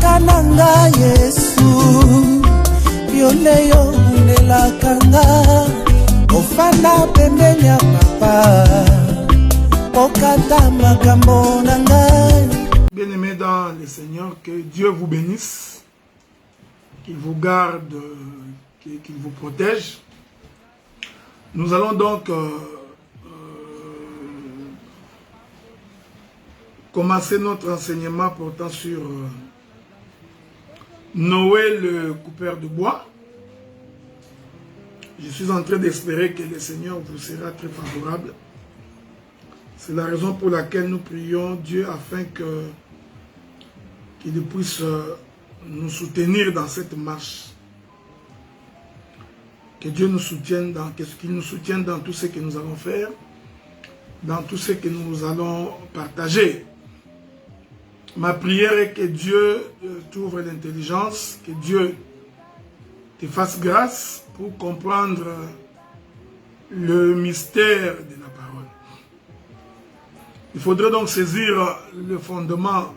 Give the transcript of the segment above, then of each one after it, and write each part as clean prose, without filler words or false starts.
Kaka nanga Yesu Yoleyo unela kanga Ofana pembeni ya papa Okata makambo nanga. Bien-aimés dans le Seigneur, que Dieu vous bénisse, qu'il vous garde, qu'il vous protège. Nous allons donc commencer notre enseignement portant sur Noé le coupeur de bois. Je suis en train d'espérer que le Seigneur vous sera très favorable. C'est la raison pour laquelle nous prions Dieu afin qu'il puisse nous soutenir dans cette marche. Que Dieu nous soutienne qu'il nous soutienne dans tout ce que nous allons faire, dans tout ce que nous allons partager. Ma prière est que Dieu t'ouvre l'intelligence, que Dieu te fasse grâce pour comprendre le mystère de la parole. Il faudrait donc saisir le fondement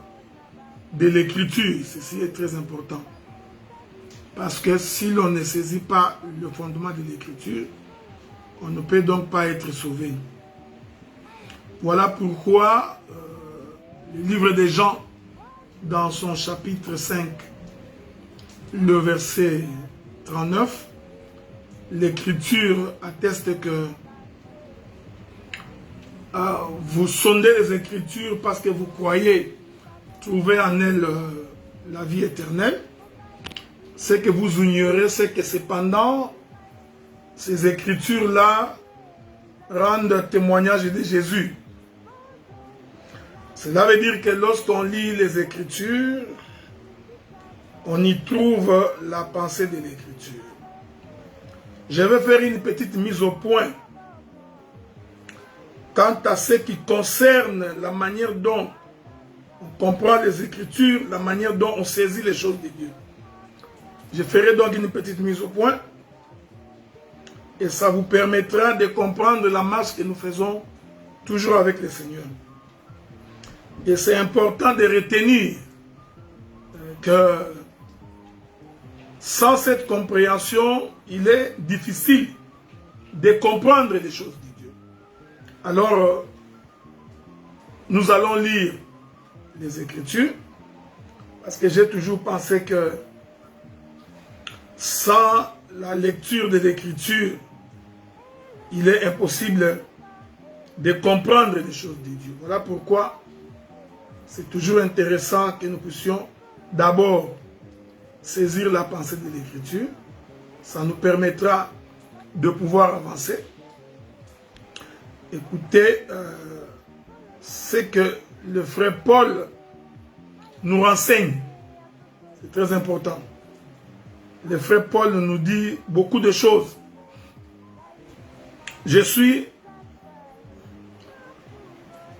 de l'écriture. Ceci est très important. Parce que si l'on ne saisit pas le fondement de l'écriture, on ne peut donc pas être sauvé. Voilà pourquoi le livre des Jean, dans son chapitre 5, le verset 39, l'écriture atteste que vous sondez les Écritures parce que vous croyez trouver en elles la vie éternelle. Ce que vous ignorez, c'est que cependant, ces Écritures-là rendent témoignage de Jésus. Cela veut dire que lorsqu'on lit les Écritures, on y trouve la pensée de l'Écriture. Je vais faire une petite mise au point quant à ce qui concerne la manière dont on comprend les Écritures, la manière dont on saisit les choses de Dieu. Je ferai donc une petite mise au point et ça vous permettra de comprendre la marche que nous faisons toujours avec le Seigneur. Et c'est important de retenir que sans cette compréhension, il est difficile de comprendre les choses de Dieu. Alors, nous allons lire les Écritures, parce que j'ai toujours pensé que sans la lecture de l'Écriture, il est impossible de comprendre les choses de Dieu. Voilà pourquoi c'est toujours intéressant que nous puissions d'abord saisir la pensée de l'Écriture. Ça nous permettra de pouvoir avancer. Écoutez ce que le frère Paul nous renseigne. C'est très important. Le frère Paul nous dit beaucoup de choses. Je suis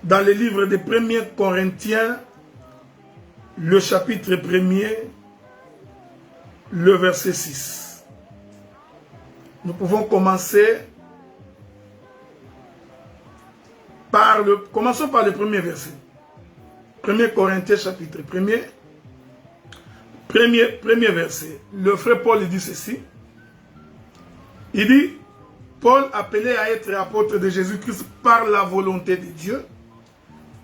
dans le livre des 1er Corinthiens, le chapitre 1er, le verset 6. Nous pouvons commencer commençons par le premier verset. 1er Corinthiens chapitre 1er, premier verset. Le frère Paul dit ceci. Il dit, Paul appelé à être apôtre de Jésus-Christ par la volonté de Dieu,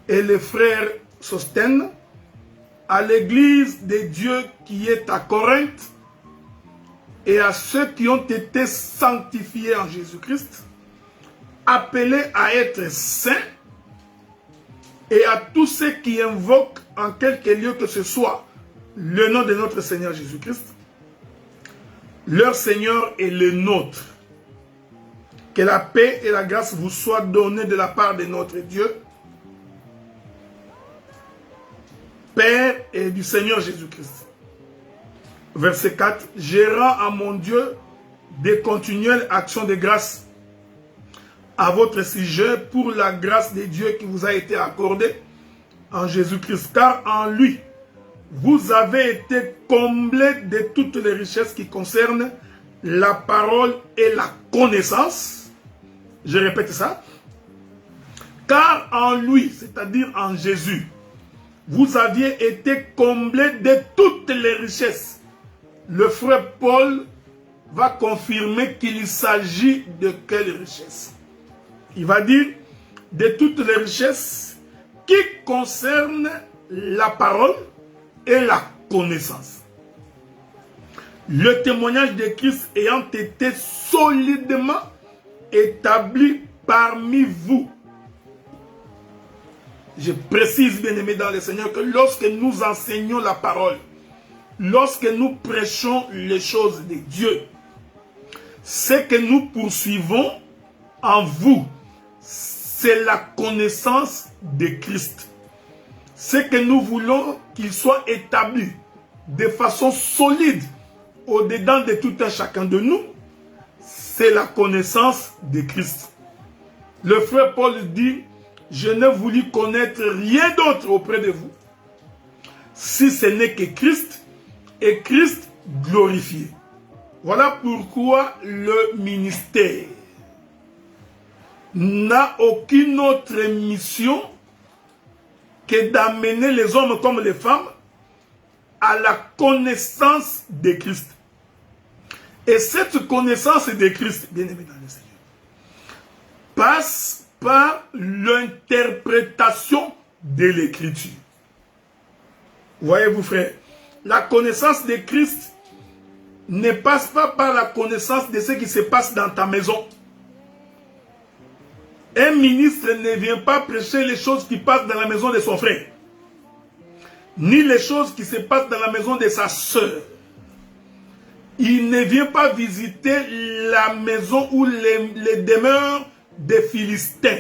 et le frère Sosthène, à l'église de Dieu qui est à Corinthe, et à ceux qui ont été sanctifiés en Jésus-Christ, appelés à être saints, et à tous ceux qui invoquent en quelque lieu que ce soit le nom de notre Seigneur Jésus-Christ, leur Seigneur est le nôtre. Que la paix et la grâce vous soient données de la part de notre Dieu, Père et du Seigneur Jésus-Christ. Verset 4. Je rends à mon Dieu des continuelles actions de grâce à votre sujet pour la grâce de Dieu qui vous a été accordée en Jésus-Christ. Car en lui, vous avez été comblés de toutes les richesses qui concernent la parole et la connaissance. Je répète ça. Car en lui, c'est-à-dire en Jésus, vous aviez été comblés de toutes les richesses. Le frère Paul va confirmer qu'il s'agit de quelle richesse? Il va dire de toutes les richesses qui concernent la parole et la connaissance. Le témoignage de Christ ayant été solidement établi parmi vous. Je précise, bien aimé dans le Seigneur, que lorsque nous enseignons la parole, lorsque nous prêchons les choses de Dieu, ce que nous poursuivons en vous, c'est la connaissance de Christ. Ce que nous voulons qu'il soit établi de façon solide au-dedans de tout un chacun de nous, c'est la connaissance de Christ. Le frère Paul dit, je n'ai voulu connaître rien d'autre auprès de vous, si ce n'est que Christ et Christ glorifié. Voilà pourquoi le ministère n'a aucune autre mission que d'amener les hommes comme les femmes à la connaissance de Christ. Et cette connaissance de Christ, bien aimé dans le Seigneur, passe par l'interprétation de l'Écriture. Voyez-vous, frère, la connaissance de Christ ne passe pas par la connaissance de ce qui se passe dans ta maison. Un ministre ne vient pas prêcher les choses qui passent dans la maison de son frère, ni les choses qui se passent dans la maison de sa sœur. Il ne vient pas visiter la maison ou les demeures des Philistins.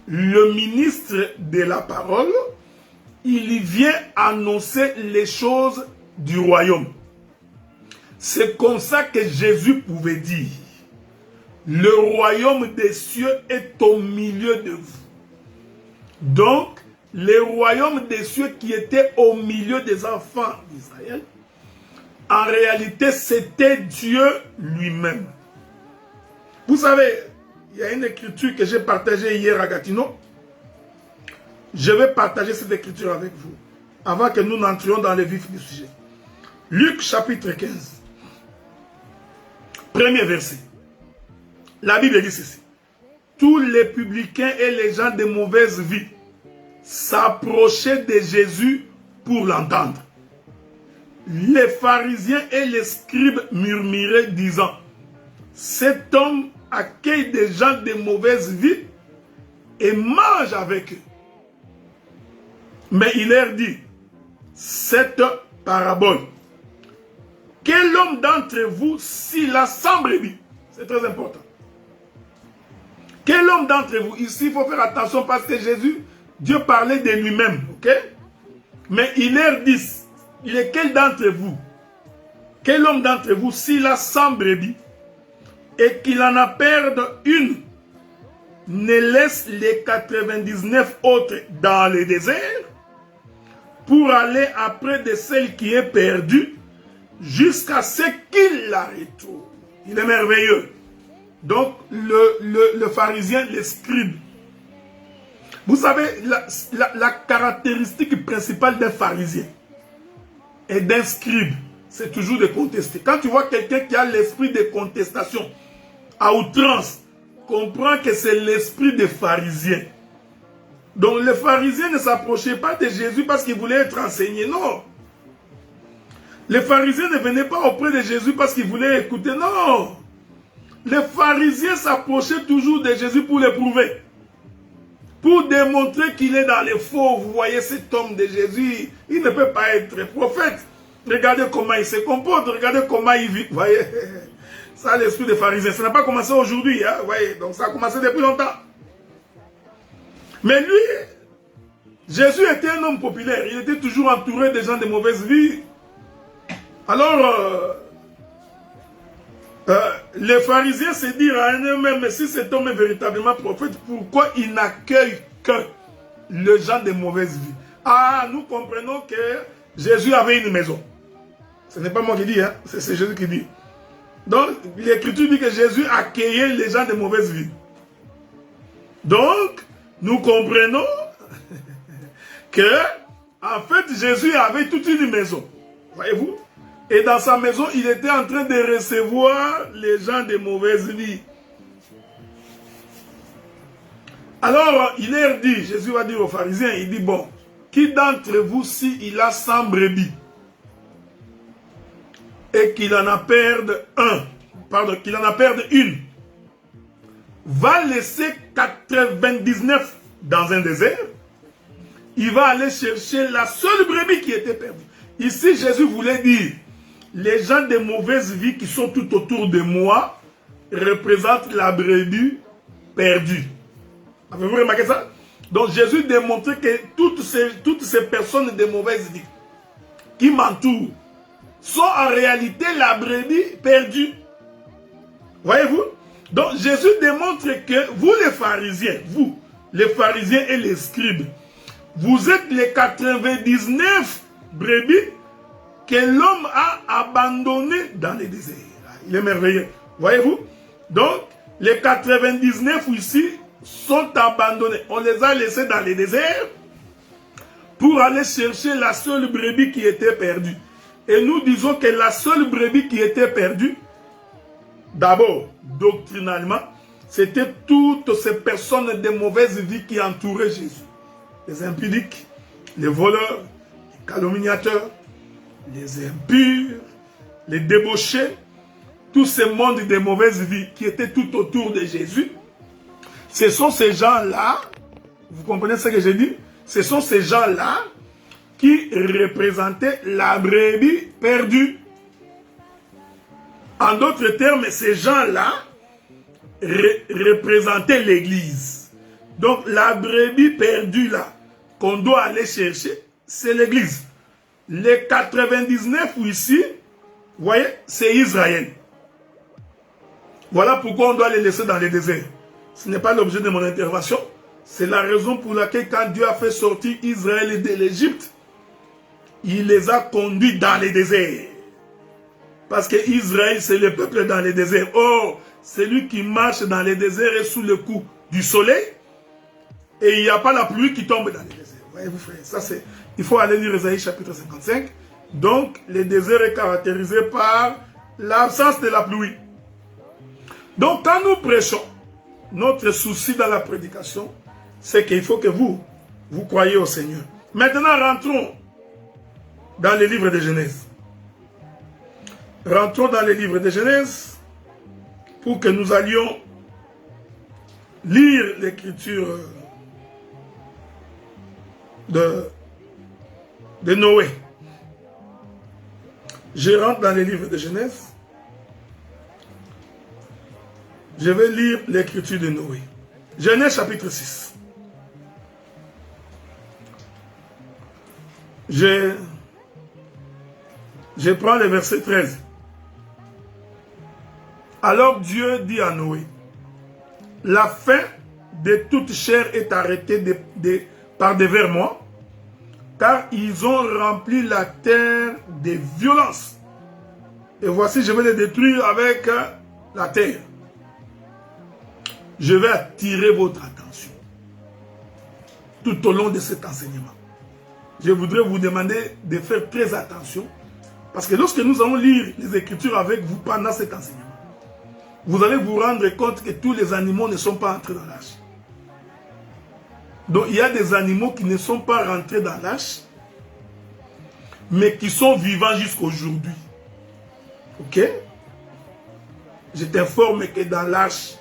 Le ministre de la parole, il vient annoncer les choses du royaume. C'est comme ça que Jésus pouvait dire, le royaume des cieux est au milieu de vous. Donc, le royaume des cieux qui était au milieu des enfants d'Israël, en réalité, c'était Dieu lui-même. Vous savez, il y a une écriture que j'ai partagée hier à Gatineau. Je vais partager cette écriture avec vous, avant que nous n'entrions dans le vif du sujet. Luc chapitre 15, premier verset. La Bible dit ceci. Tous les publicains et les gens de mauvaise vie s'approchaient de Jésus pour l'entendre. Les pharisiens et les scribes murmuraient, disant, cet homme accueille des gens de mauvaise vie et mange avec eux. Mais il leur dit, cette parabole, quel homme d'entre vous, s'il a 100 brebis, c'est très important. Quel homme d'entre vous, ici il faut faire attention parce que Jésus, Dieu parlait de lui-même, ok? Mais il leur dit, lequel d'entre vous, quel homme d'entre vous, s'il a 100 brebis et qu'il en a perdu une, ne laisse les 99 autres dans le désert pour aller après de celle qui est perdue jusqu'à ce qu'il la retrouve. Il est merveilleux. Donc, le pharisien, le scribe. Vous savez, la caractéristique principale d'un pharisien et d'un scribe, c'est toujours de contester. Quand tu vois quelqu'un qui a l'esprit de contestation à outrance, comprends que c'est l'esprit des pharisiens. Donc, les pharisiens ne s'approchaient pas de Jésus parce qu'ils voulaient être enseignés, non. Les pharisiens ne venaient pas auprès de Jésus parce qu'ils voulaient écouter, non. Les pharisiens s'approchaient toujours de Jésus pour l'éprouver. Pour démontrer qu'il est dans les faux. Vous voyez cet homme de Jésus, il ne peut pas être prophète. Regardez comment il se comporte, regardez comment il vit. Vous voyez, ça l'esprit des pharisiens. Ça n'a pas commencé aujourd'hui, hein? Vous voyez, donc ça a commencé depuis longtemps. Mais lui, Jésus était un homme populaire. Il était toujours entouré de gens de mauvaise vie. Alors, les pharisiens se disent à eux-mêmes, mais si cet homme est véritablement prophète, pourquoi il n'accueille que les gens de mauvaise vie? Ah, nous comprenons que Jésus avait une maison. Ce n'est pas moi qui dis, hein? C'est Jésus qui dit. Donc, l'Écriture dit que Jésus accueillait les gens de mauvaise vie. Donc, nous comprenons que En fait, Jésus avait toute une maison. Voyez-vous? Et dans sa maison, il était en train de recevoir les gens de mauvaise vie. Alors, il leur dit, Jésus va dire aux pharisiens, il dit, bon, qui d'entre vous, si il a 100 brebis, et qu'il en a perdu une, va laisser 99 dans un désert, il va aller chercher la seule brebis qui était perdue. Ici, Jésus voulait dire, les gens de mauvaise vie qui sont tout autour de moi représentent la brebis perdue. Avez-vous remarqué ça? Donc Jésus démontrait que toutes ces personnes de mauvaise vie qui m'entourent sont en réalité la brebis perdue. Voyez-vous? Donc Jésus démontre que vous les pharisiens, et les scribes, vous êtes les 99 brebis que l'homme a abandonnées dans les déserts. Il est merveilleux. Voyez-vous? Donc les 99 ici sont abandonnés. On les a laissés dans les déserts pour aller chercher la seule brebis qui était perdue. Et nous disons que la seule brebis qui était perdue, d'abord, doctrinalement, c'était toutes ces personnes de mauvaise vie qui entouraient Jésus. Les impudiques, les voleurs, les calomniateurs, les impurs, les débauchés, tout ce monde de mauvaise vie qui était tout autour de Jésus. Ce sont ces gens-là, vous comprenez ce que je dis? Ce sont ces gens-là qui représentaient la brebis perdue. En d'autres termes, ces gens-là représentaient l'Église. Donc la brebis perdue là, qu'on doit aller chercher, c'est l'Église. Les 99 ici, vous voyez, c'est Israël. Voilà pourquoi on doit les laisser dans les déserts. Ce n'est pas l'objet de mon intervention. C'est la raison pour laquelle quand Dieu a fait sortir Israël de l'Égypte, il les a conduits dans les déserts. Parce que Israël, c'est le peuple dans les déserts. Or, celui qui marche dans les déserts est sous le coup du soleil. Et il n'y a pas la pluie qui tombe dans les déserts. Voyez-vous, frère, ça c'est... Il faut aller lire Ésaïe chapitre 55. Donc, le désert est caractérisé par l'absence de la pluie. Donc, quand nous prêchons, notre souci dans la prédication, c'est qu'il faut que vous croyez au Seigneur. Maintenant, rentrons dans les livres de Genèse. Rentrons dans les livres de Genèse pour que nous allions lire l'écriture de Noé. Je rentre dans les livres de Genèse. Je vais lire l'écriture de Noé. Genèse chapitre 6. Je prends le verset 13. Alors Dieu dit à Noé, la faim de toute chair est arrêtée par devers moi, car ils ont rempli la terre de violence. Et voici, je vais les détruire avec la terre. Je vais attirer votre attention tout au long de cet enseignement. Je voudrais vous demander de faire très attention, parce que lorsque nous allons lire les Écritures avec vous pendant cet enseignement, vous allez vous rendre compte que tous les animaux ne sont pas entrés dans l'âge. Donc il y a des animaux qui ne sont pas rentrés dans l'âge, mais qui sont vivants jusqu'à aujourd'hui. Ok? Je t'informe que dans l'âge,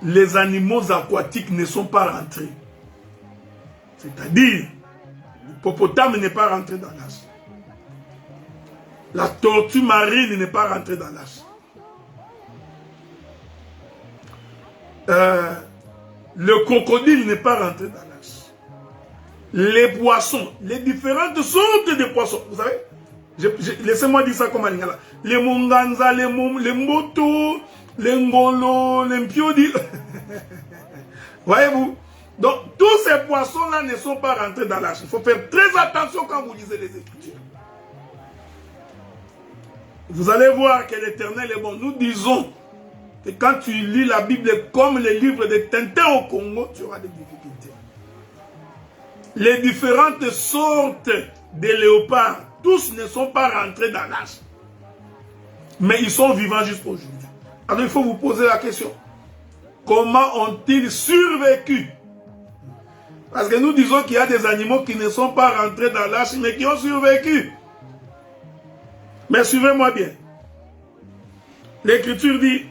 les animaux aquatiques ne sont pas rentrés. C'est-à-dire, l'hippopotame n'est pas rentré dans l'âge. La tortue marine n'est pas rentrée dans l'âge. Le crocodile n'est pas rentré dans l'âge. Les poissons, les différentes sortes de poissons, vous savez, laissez-moi dire ça comme un lingala. Les monganza, les motos, les ngolo, les mpiodi. Voyez-vous? Donc, tous ces poissons-là ne sont pas rentrés dans l'âge. Il faut faire très attention quand vous lisez les Écritures. Vous allez voir que l'Éternel est bon. Nous disons que quand tu lis la Bible comme les livres de Tintin au Congo, tu auras des difficultés. les différentes sortes de léopards, tous ne sont pas rentrés dans l'âge. Mais ils sont vivants jusqu'à aujourd'hui. Alors il faut vous poser la question. Comment ont-ils survécu? Parce que nous disons qu'il y a des animaux qui ne sont pas rentrés dans l'âge, mais qui ont survécu. Mais suivez-moi bien. L'Écriture dit,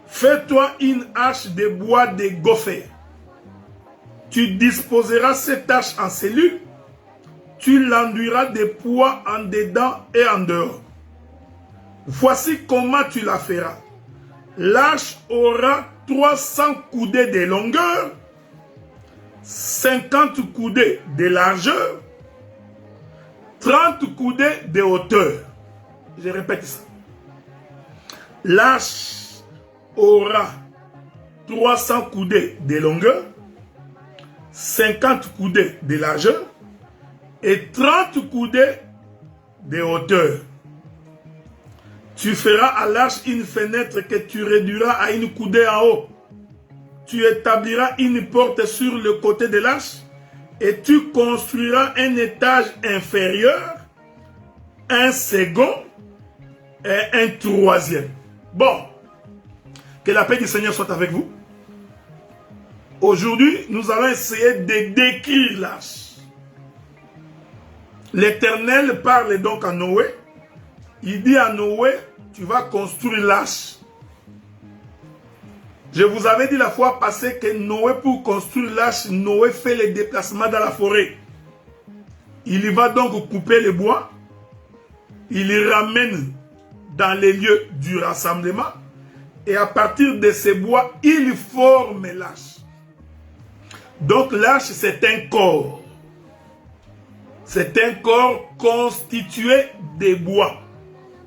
fais-toi une hache de bois de gopher. Tu disposeras cette hache en cellules. Tu l'enduiras de poids en dedans et en dehors. Voici comment tu la feras. L'hache aura 300 coudées de longueur, 50 coudées de largeur, 30 coudées de hauteur. Je répète ça. L'hache aura 300 coudées de longueur, 50 coudées de largeur et 30 coudées de hauteur. Tu feras à l'hache une fenêtre que tu réduiras à une coudée en haut. Tu établiras une porte sur le côté de l'hache et tu construiras un étage inférieur, un second et un troisième. Bon, que la paix du Seigneur soit avec vous. Aujourd'hui, nous allons essayer de décrire l'hache. L'Éternel parle donc à Noé. Il dit à Noé, tu vas construire l'hache. Je vous avais dit la fois passée que Noé, pour construire l'hache, Noé fait les déplacements dans la forêt. Il y va donc couper le bois. Il les ramène dans les lieux du rassemblement. Et à partir de ces bois, il forme l'hache. Donc l'hache, c'est un corps. C'est un corps constitué de bois.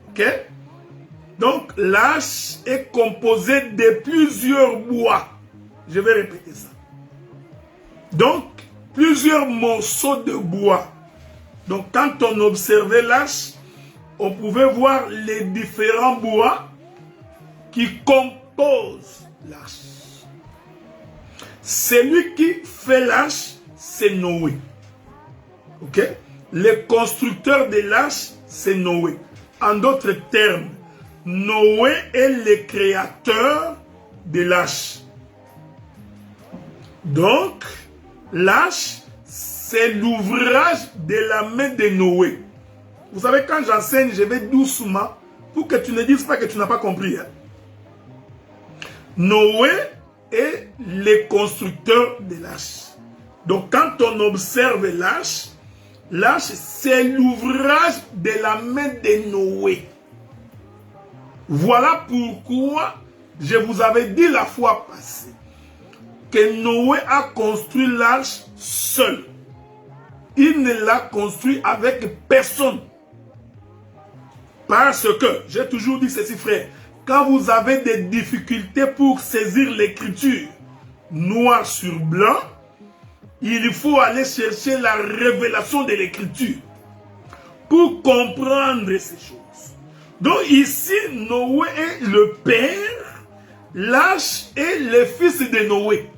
Ok? Donc l'hache est composée de plusieurs bois. Je vais répéter ça. Donc, plusieurs morceaux de bois. Donc quand on observait l'hache, on pouvait voir les différents bois qui composent l'hache. Celui qui fait l'hache, c'est Noé. Ok? Le constructeur de l'hache, c'est Noé. En d'autres termes, Noé est le créateur de l'hache. Donc, l'hache, c'est l'ouvrage de la main de Noé. Vous savez, quand j'enseigne, je vais doucement pour que tu ne dises pas que tu n'as pas compris. Hein? Noé est le constructeur de l'hache. Donc, quand on observe l'hache, l'hache, c'est l'ouvrage de la main de Noé. Voilà pourquoi je vous avais dit la fois passée que Noé a construit l'arche seul. Il ne l'a construit avec personne. Parce que, j'ai toujours dit ceci, frère, quand vous avez des difficultés pour saisir l'écriture noir sur blanc, il faut aller chercher la révélation de l'écriture pour comprendre ces choses. Donc ici, Noé est le père, l'arche est le fils de Noé.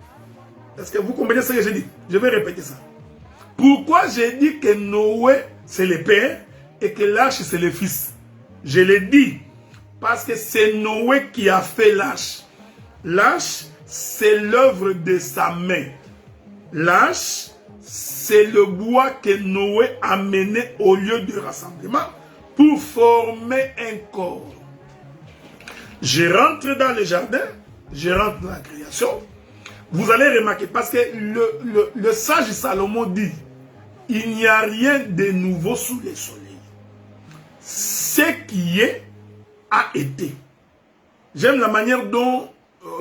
Est-ce que vous comprenez ce que j'ai dit? Je vais répéter ça. Pourquoi j'ai dit que Noé c'est le père et que l'arche c'est le fils? Je l'ai dit parce que c'est Noé qui a fait l'arche. L'arche c'est l'œuvre de sa main. L'arche c'est le bois que Noé a mené au lieu de rassemblement pour former un corps. Je rentre dans le jardin, je rentre dans la création. Vous allez remarquer, parce que le sage Salomon dit, il n'y a rien de nouveau sous le soleil. Ce qui est, a été. J'aime la manière dont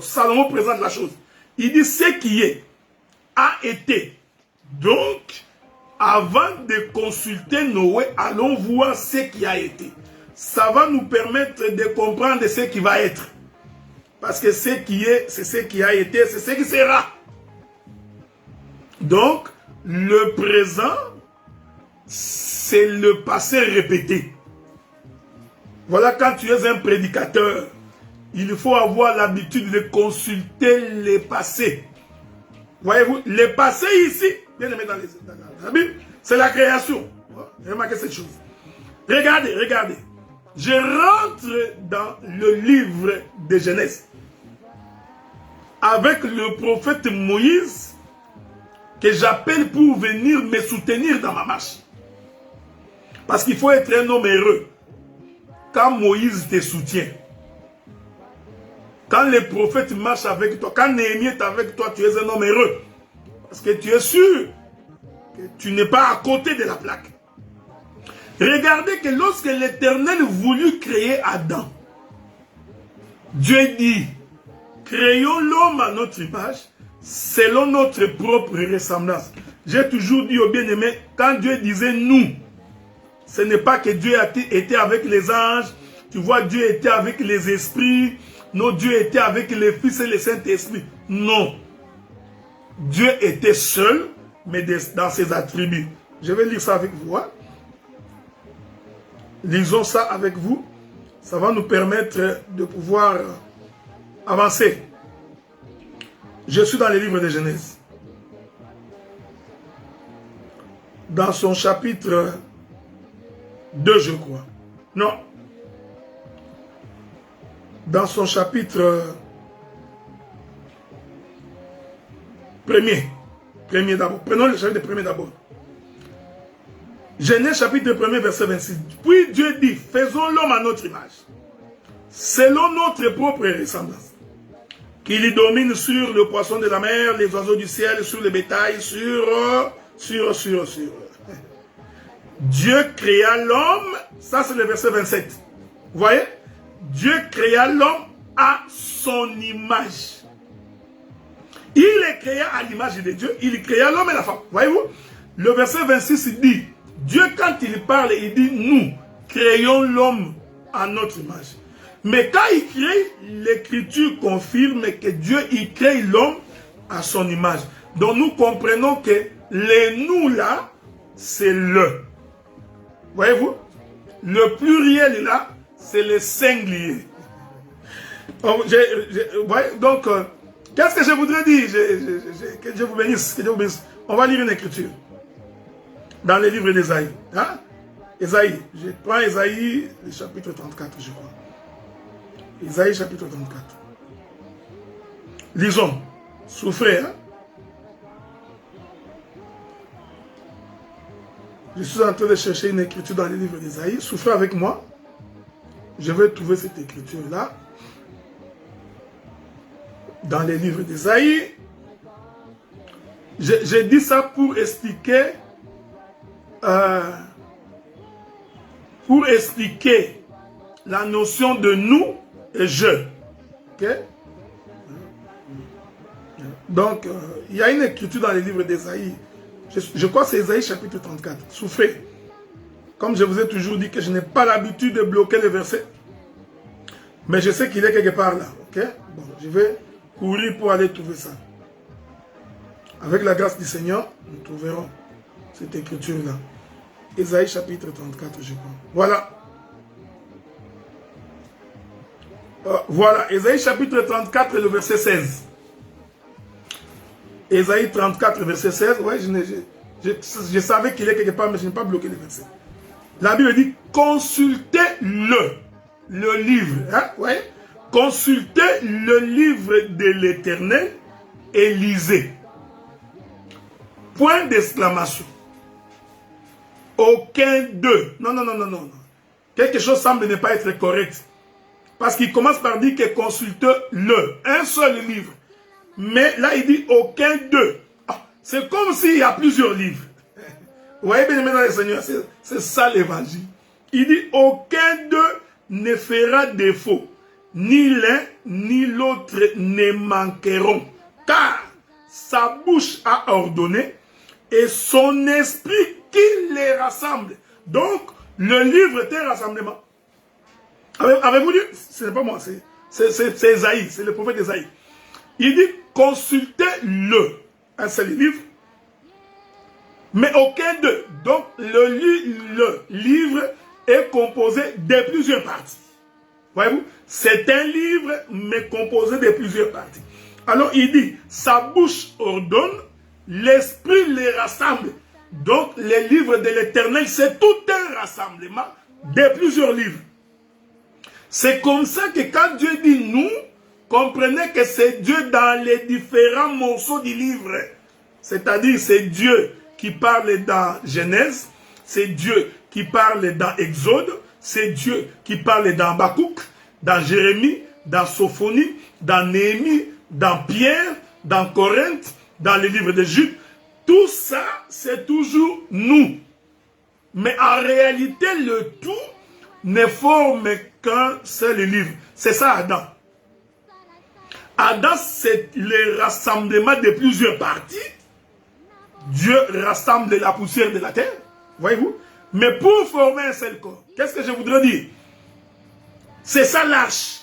Salomon présente la chose. Il dit, ce qui est, a été. Donc, avant de consulter Noé, allons voir ce qui a été. Ça va nous permettre de comprendre ce qui va être. Parce que ce qui est, c'est ce qui a été, c'est ce qui sera. Donc, le présent, c'est le passé répété. Voilà, quand tu es un prédicateur, il faut avoir l'habitude de consulter le passé. Voyez-vous, le passé ici, bien aimé dans la Bible, c'est la création. Remarquez cette chose. Regardez, regardez. Je rentre dans le livre de Genèse avec le prophète Moïse que j'appelle pour venir me soutenir dans ma marche. Parce qu'il faut être un homme heureux quand Moïse te soutient. Quand les prophètes marchent avec toi, quand Néhémie est avec toi, tu es un homme heureux. Parce que tu es sûr que tu n'es pas à côté de la plaque. Regardez que lorsque l'Éternel voulut créer Adam, Dieu dit, créons l'homme à notre image, selon notre propre ressemblance. J'ai toujours dit aux bien-aimés, quand Dieu disait nous, ce n'est pas que Dieu était avec les anges, tu vois, Dieu était avec les esprits, non, Dieu était avec les fils et les Saint-Esprit. Non. Dieu était seul, mais dans ses attributs. Je vais lire ça avec vous. Hein? Lisons ça avec vous. Ça va nous permettre de pouvoir avancer. Je suis dans le livre de Genèse. Dans son chapitre 2, je crois. Non. Dans son chapitre 1er. Premier d'abord. Prenons le chapitre 1er d'abord. Genèse chapitre 1er, verset 26. Puis Dieu dit, faisons l'homme à notre image, selon notre propre ressemblance, qu'il y domine sur le poisson de la mer, les oiseaux du ciel, sur le bétail, sur. Dieu créa l'homme, ça c'est le verset 27. Vous voyez? Dieu créa l'homme à son image. Il les créa à l'image de Dieu, il créa l'homme et la femme. Voyez-vous? Le verset 26 dit, Dieu quand il parle, il dit, nous créons l'homme à notre image. Mais quand il crée, l'écriture confirme que Dieu, il crée l'homme à son image. Donc nous comprenons que les nous là, c'est le. Voyez-vous? Le pluriel là, c'est le singulier. Donc, qu'est-ce que je voudrais dire? Que Dieu vous bénisse, que Dieu vous bénisse. On va lire une écriture. Dans le livre d'Ésaïe. Hein? Ésaïe. Je prends Ésaïe, le chapitre 34, je crois. Ésaïe, chapitre 34. Lisons. Souffrez. Hein? Je suis en train de chercher une écriture dans le livre d'Ésaïe. Souffrez avec moi. Je vais trouver cette écriture-là. Dans les livres d'Ésaïe. J'ai dit ça pour expliquer la notion de nous et je. Okay? Donc, il y a une écriture dans les livres d'Ésaïe. Je crois que c'est Ésaïe chapitre 34. Souffrez. Comme je vous ai toujours dit que je n'ai pas l'habitude de bloquer les versets. Mais je sais qu'il est quelque part là. Ok? Bon, je vais courir pour aller trouver ça. Avec la grâce du Seigneur, nous trouverons cette écriture-là. Ésaïe chapitre 34, je crois. Voilà. Voilà, Ésaïe chapitre 34, le verset 16. Ésaïe 34, le verset 16. Ouais, je savais qu'il est quelque part, mais je n'ai pas bloqué le verset. La Bible dit, consultez le livre. Hein, ouais. Consultez le livre de l'Éternel et lisez. Point d'exclamation. Aucun d'eux. Non. Quelque chose semble ne pas être correct. Parce qu'il commence par dire que consulte un seul livre. Mais là, il dit aucun d'eux. Ah, c'est comme s'il y a plusieurs livres. Vous voyez bien maintenant les seigneurs, c'est ça l'évangile. Il dit aucun d'eux ne fera défaut. Ni l'un ni l'autre ne manqueront. Car sa bouche a ordonné et son esprit qui les rassemble. Donc, le livre est un rassemblement. Avez-vous lu? Ce n'est pas moi, c'est Ésaïe, c'est le prophète Ésaïe. Il dit, consultez-le, un seul livre, mais aucun d'eux. Donc, le livre est composé de plusieurs parties. Voyez-vous? C'est un livre, mais composé de plusieurs parties. Alors, il dit, sa bouche ordonne l'Esprit les rassemble. Donc, les livres de l'Éternel, c'est tout un rassemblement de plusieurs livres. C'est comme ça que quand Dieu dit nous, comprenez que c'est Dieu dans les différents morceaux du livre. C'est-à-dire, c'est Dieu qui parle dans Genèse, c'est Dieu qui parle dans Exode, c'est Dieu qui parle dans Habakkuk, dans Jérémie, dans Sophonie, dans Néhémie, dans Pierre, dans Corinthe, dans les livres de Jude. Tout ça, c'est toujours nous. Mais en réalité, le tout ne forme qu'un seul livre. C'est ça Adam. Adam, c'est le rassemblement de plusieurs parties. Dieu rassemble la poussière de la terre. Voyez-vous? Mais pour former un seul corps, qu'est-ce que je voudrais dire? C'est ça l'arche.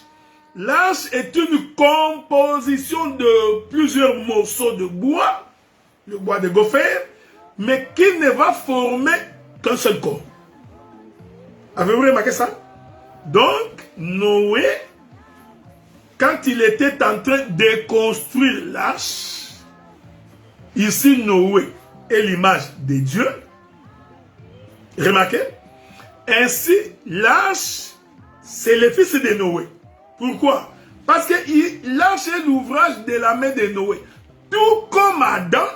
L'arche est une composition de plusieurs morceaux de bois, le bois de gopher, mais qui ne va former qu'un seul corps. Avez-vous remarqué ça? Donc, Noé, quand il était en train de construire l'arche, ici Noé est l'image de Dieu. Remarquez? Ainsi, l'arche, c'est le fils de Noé. Pourquoi? Parce que l'arche est l'ouvrage de la main de Noé. Tout comme Adam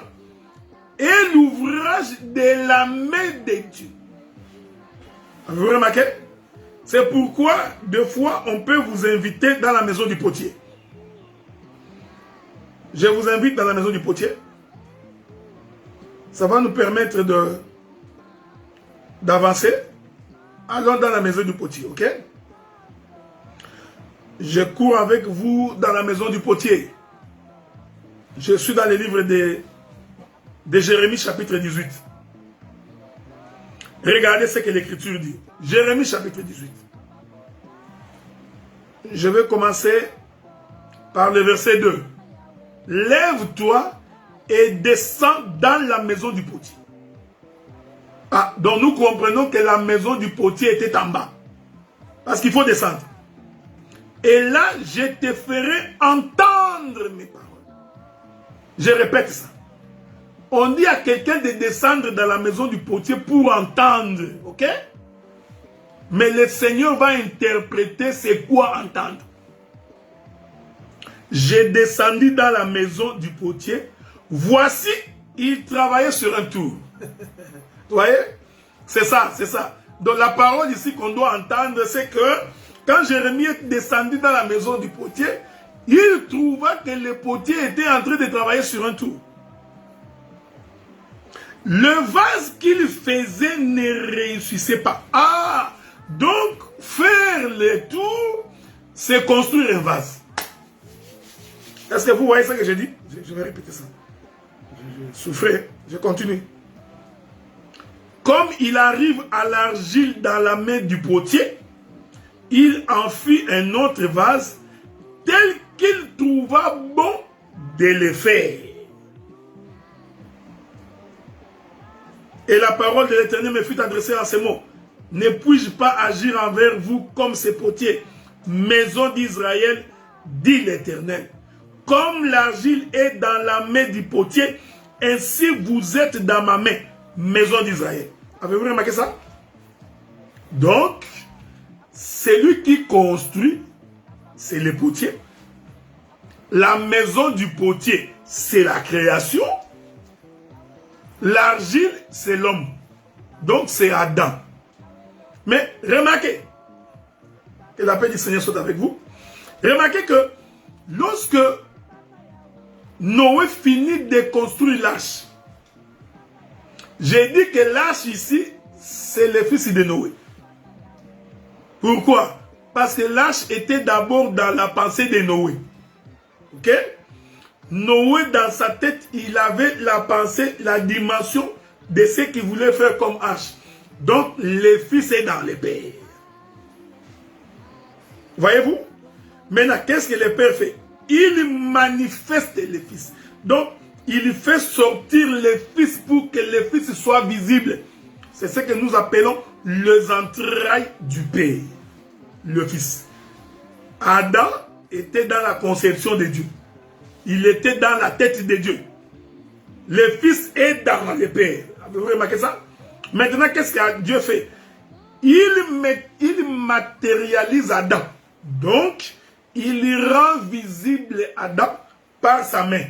est l'ouvrage de la main de Dieu. Vous remarquez? C'est pourquoi, deux fois, on peut vous inviter dans la maison du potier. Je vous invite dans la maison du potier. Ça va nous permettre d'avancer. Allons dans la maison du potier, ok? Je cours avec vous dans la maison du potier. Je suis dans les livres de Jérémie chapitre 18. Regardez ce que l'Écriture dit. Jérémie chapitre 18. Je vais commencer par le verset 2. Lève-toi et descends dans la maison du potier. Ah, donc nous comprenons que la maison du potier était en bas. Parce qu'il faut descendre. Et là, je te ferai entendre mes paroles. Je répète ça. On dit à quelqu'un de descendre dans la maison du potier pour entendre. Ok? Mais le Seigneur va interpréter c'est quoi entendre. J'ai descendu dans la maison du potier. Voici, il travaillait sur un tour. Vous voyez? C'est ça, c'est ça. Donc la parole ici qu'on doit entendre, c'est que quand Jérémie est descendu dans la maison du potier, il trouva que le potier était en train de travailler sur un tour. Le vase qu'il faisait ne réussissait pas. Ah, donc faire le tour, c'est construire un vase. Est-ce que vous voyez ce que j'ai dit? Je vais répéter ça. Je souffrais, je continue. Comme il arrive à l'argile dans la main du potier, il en fit un autre vase tel qu'il trouva bon de le faire. Et la parole de l'Éternel me fut adressée en ces mots. Ne puis-je pas agir envers vous comme ces potiers, maison d'Israël, dit l'Éternel. Comme l'argile est dans la main du potier, ainsi vous êtes dans ma main, maison d'Israël. Avez-vous remarqué ça? Donc, celui qui construit, c'est le potier. La maison du potier, c'est la création. L'argile, c'est l'homme. Donc, c'est Adam. Mais remarquez, que la paix du Seigneur soit avec vous. Remarquez que lorsque Noé finit de construire l'arche, j'ai dit que l'arche ici, c'est le fils de Noé. Pourquoi? Parce que l'arche était d'abord dans la pensée de Noé. Ok? Noé, dans sa tête, il avait la pensée, la dimension de ce qu'il voulait faire comme arche. Donc, le fils est dans le père. Voyez-vous? Maintenant, qu'est-ce que le père fait? Il manifeste le fils. Donc, il fait sortir le fils pour que le fils soit visible. C'est ce que nous appelons les entrailles du père. Le fils. Adam était dans la conception de Dieu. Il était dans la tête de Dieu. Le Fils est dans le Père. Vous remarquez ça? Maintenant, qu'est-ce que Dieu fait? Il matérialise Adam. Donc, il rend visible Adam par sa main.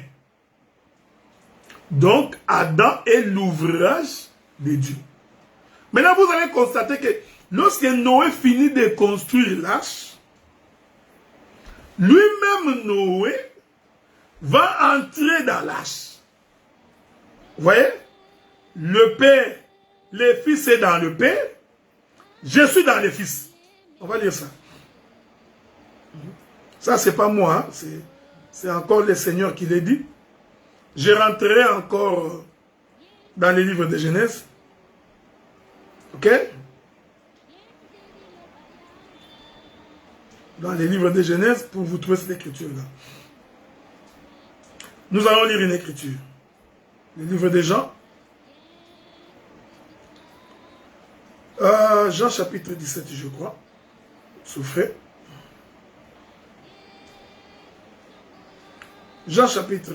Donc, Adam est l'ouvrage de Dieu. Maintenant, vous allez constater que lorsque Noé finit de construire l'arche, lui-même Noé va entrer dans l'arche. Vous voyez? Le Père, le Fils est dans le Père, je suis dans le Fils. On va lire ça. Ça, c'est pas moi, hein? C'est encore le Seigneur qui l'a dit. Je rentrerai encore dans les livres de Genèse. Ok? Dans les livres de Genèse pour vous trouver cette écriture-là. Nous allons lire une écriture. Le livre de Jean. Jean chapitre 17, je crois. Souffrez. Jean chapitre...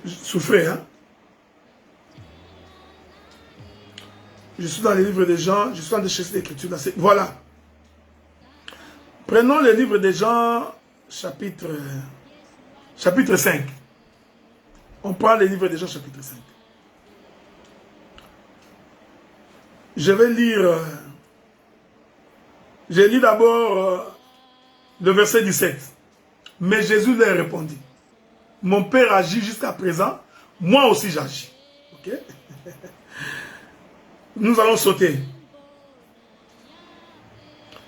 souffrez, hein. Je suis dans les livres de Jean, je suis en train de chercher l'écriture. Voilà. Prenons le livre de Jean, chapitre 5. On prend le livre de Jean, chapitre 5. Je vais lire... je lis d'abord le verset 17. Mais Jésus leur répondit. Mon Père agit jusqu'à présent, moi aussi j'agis. Ok? Nous allons sauter.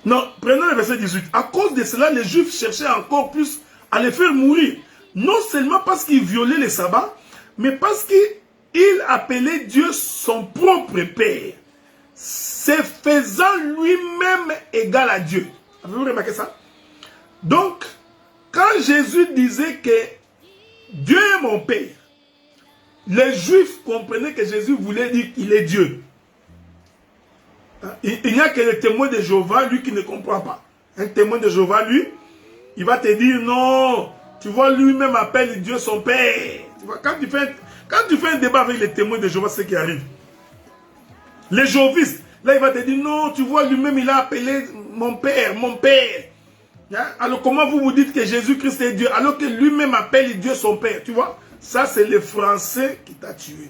Non, prenons le verset 18. À cause de cela, les Juifs cherchaient encore plus à les faire mourir. Non seulement parce qu'ils violaient les sabbats, mais parce qu'ils appelaient Dieu son propre Père, se faisant lui-même égal à Dieu. Avez-vous remarqué ça? Donc, quand Jésus disait que Dieu est mon Père, les Juifs comprenaient que Jésus voulait dire qu'il est Dieu. Il n'y a que le témoin de Jéhovah, lui, qui ne comprend pas. Un témoin de Jéhovah, lui, il va te dire non. Tu vois, lui-même appelle Dieu son Père. Tu vois, quand tu fais un débat avec les témoins de Jéhovah, c'est ce qui arrive. Les jéhovistes, là, il va te dire non, tu vois, lui-même, il a appelé mon Père, mon Père. Alors, comment vous dites que Jésus-Christ est Dieu, alors que lui-même appelle Dieu son Père? Tu vois, ça, c'est le français qui t'a tué.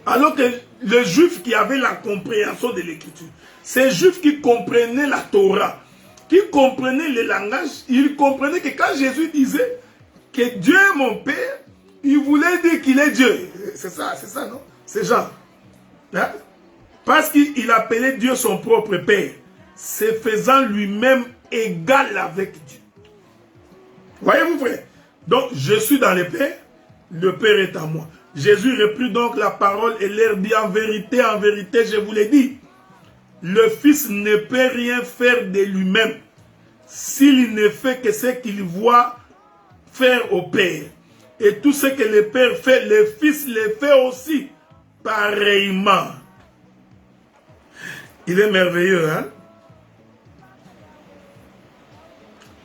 Alors que le juif qui avait la compréhension de l'écriture, ces juifs qui comprenaient la Torah, qui comprenaient le langage, ils comprenaient que quand Jésus disait que Dieu est mon Père, il voulait dire qu'il est Dieu. C'est ça, non? C'est Jean. Hein? Parce qu'il appelait Dieu son propre Père, se faisant lui-même égal avec Dieu. Voyez-vous, frère? Donc, je suis dans le Père est en moi. Jésus reprit donc la parole et leur dit en vérité, je vous l'ai dit, le Fils ne peut rien faire de lui-même s'il ne fait que ce qu'il voit faire au Père. Et tout ce que le Père fait, le Fils le fait aussi pareillement. Il est merveilleux, hein?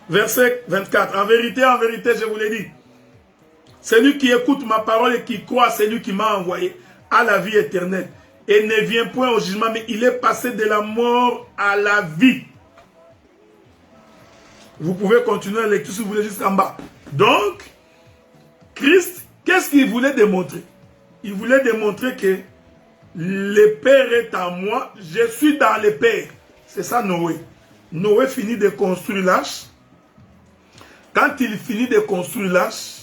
Verset 24. En vérité, je vous l'ai dit. Celui qui écoute ma parole et qui croit, c'est lui qui m'a envoyé à la vie éternelle. Et ne vient point au jugement, mais il est passé de la mort à la vie. Vous pouvez continuer la lecture si vous voulez jusqu'en bas. Donc, Christ, qu'est-ce qu'il voulait démontrer? Il voulait démontrer que le Père est en moi, je suis dans le Père. C'est ça Noé. Noé finit de construire l'arche. Quand il finit de construire l'arche,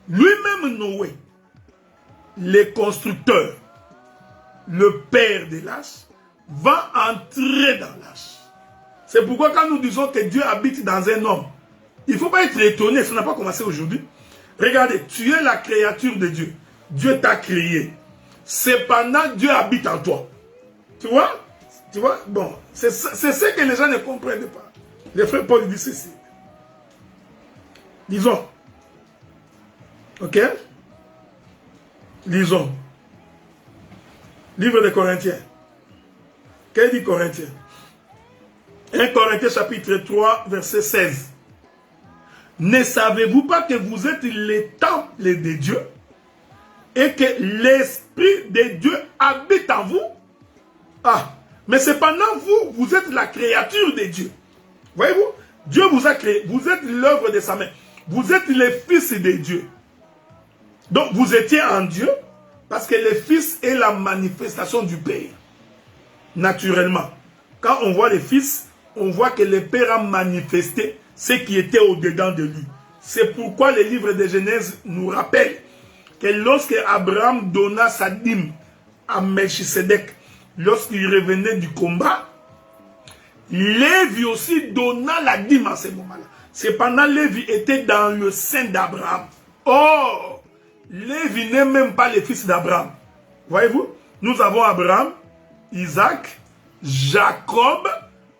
lui-même Noé, le constructeur, le père de l'arche, va entrer dans l'arche. C'est pourquoi quand nous disons que Dieu habite dans un homme, il ne faut pas être étonné, ça n'a pas commencé aujourd'hui. Regardez, tu es la créature de Dieu. Dieu t'a créé. Cependant, Dieu habite en toi. Tu vois? Tu vois? Bon, c'est ce que les gens ne comprennent pas. Les frères Paul disent ceci. Disons. Ok? Lisons. Livre de Corinthiens. Qu'est-ce dit Corinthiens? 1 Corinthiens chapitre 3, verset 16. Ne savez-vous pas que vous êtes les temples de Dieu et que l'Esprit de Dieu habite en vous? Ah, mais cependant, vous êtes la créature de Dieu. Voyez-vous? Dieu vous a créé. Vous êtes l'œuvre de sa main. Vous êtes les fils de Dieu. Donc, vous étiez en Dieu parce que le Fils est la manifestation du Père. Naturellement. Quand on voit le Fils, on voit que le Père a manifesté ce qui était au-dedans de lui. C'est pourquoi le livre de Genèse nous rappelle que lorsque Abraham donna sa dîme à Melchisedec, lorsqu'il revenait du combat, Lévi aussi donna la dîme à ce moment-là. Cependant, Lévi était dans le sein d'Abraham. Or, Lévi n'est même pas le fils d'Abraham. Voyez-vous? Nous avons Abraham, Isaac, Jacob,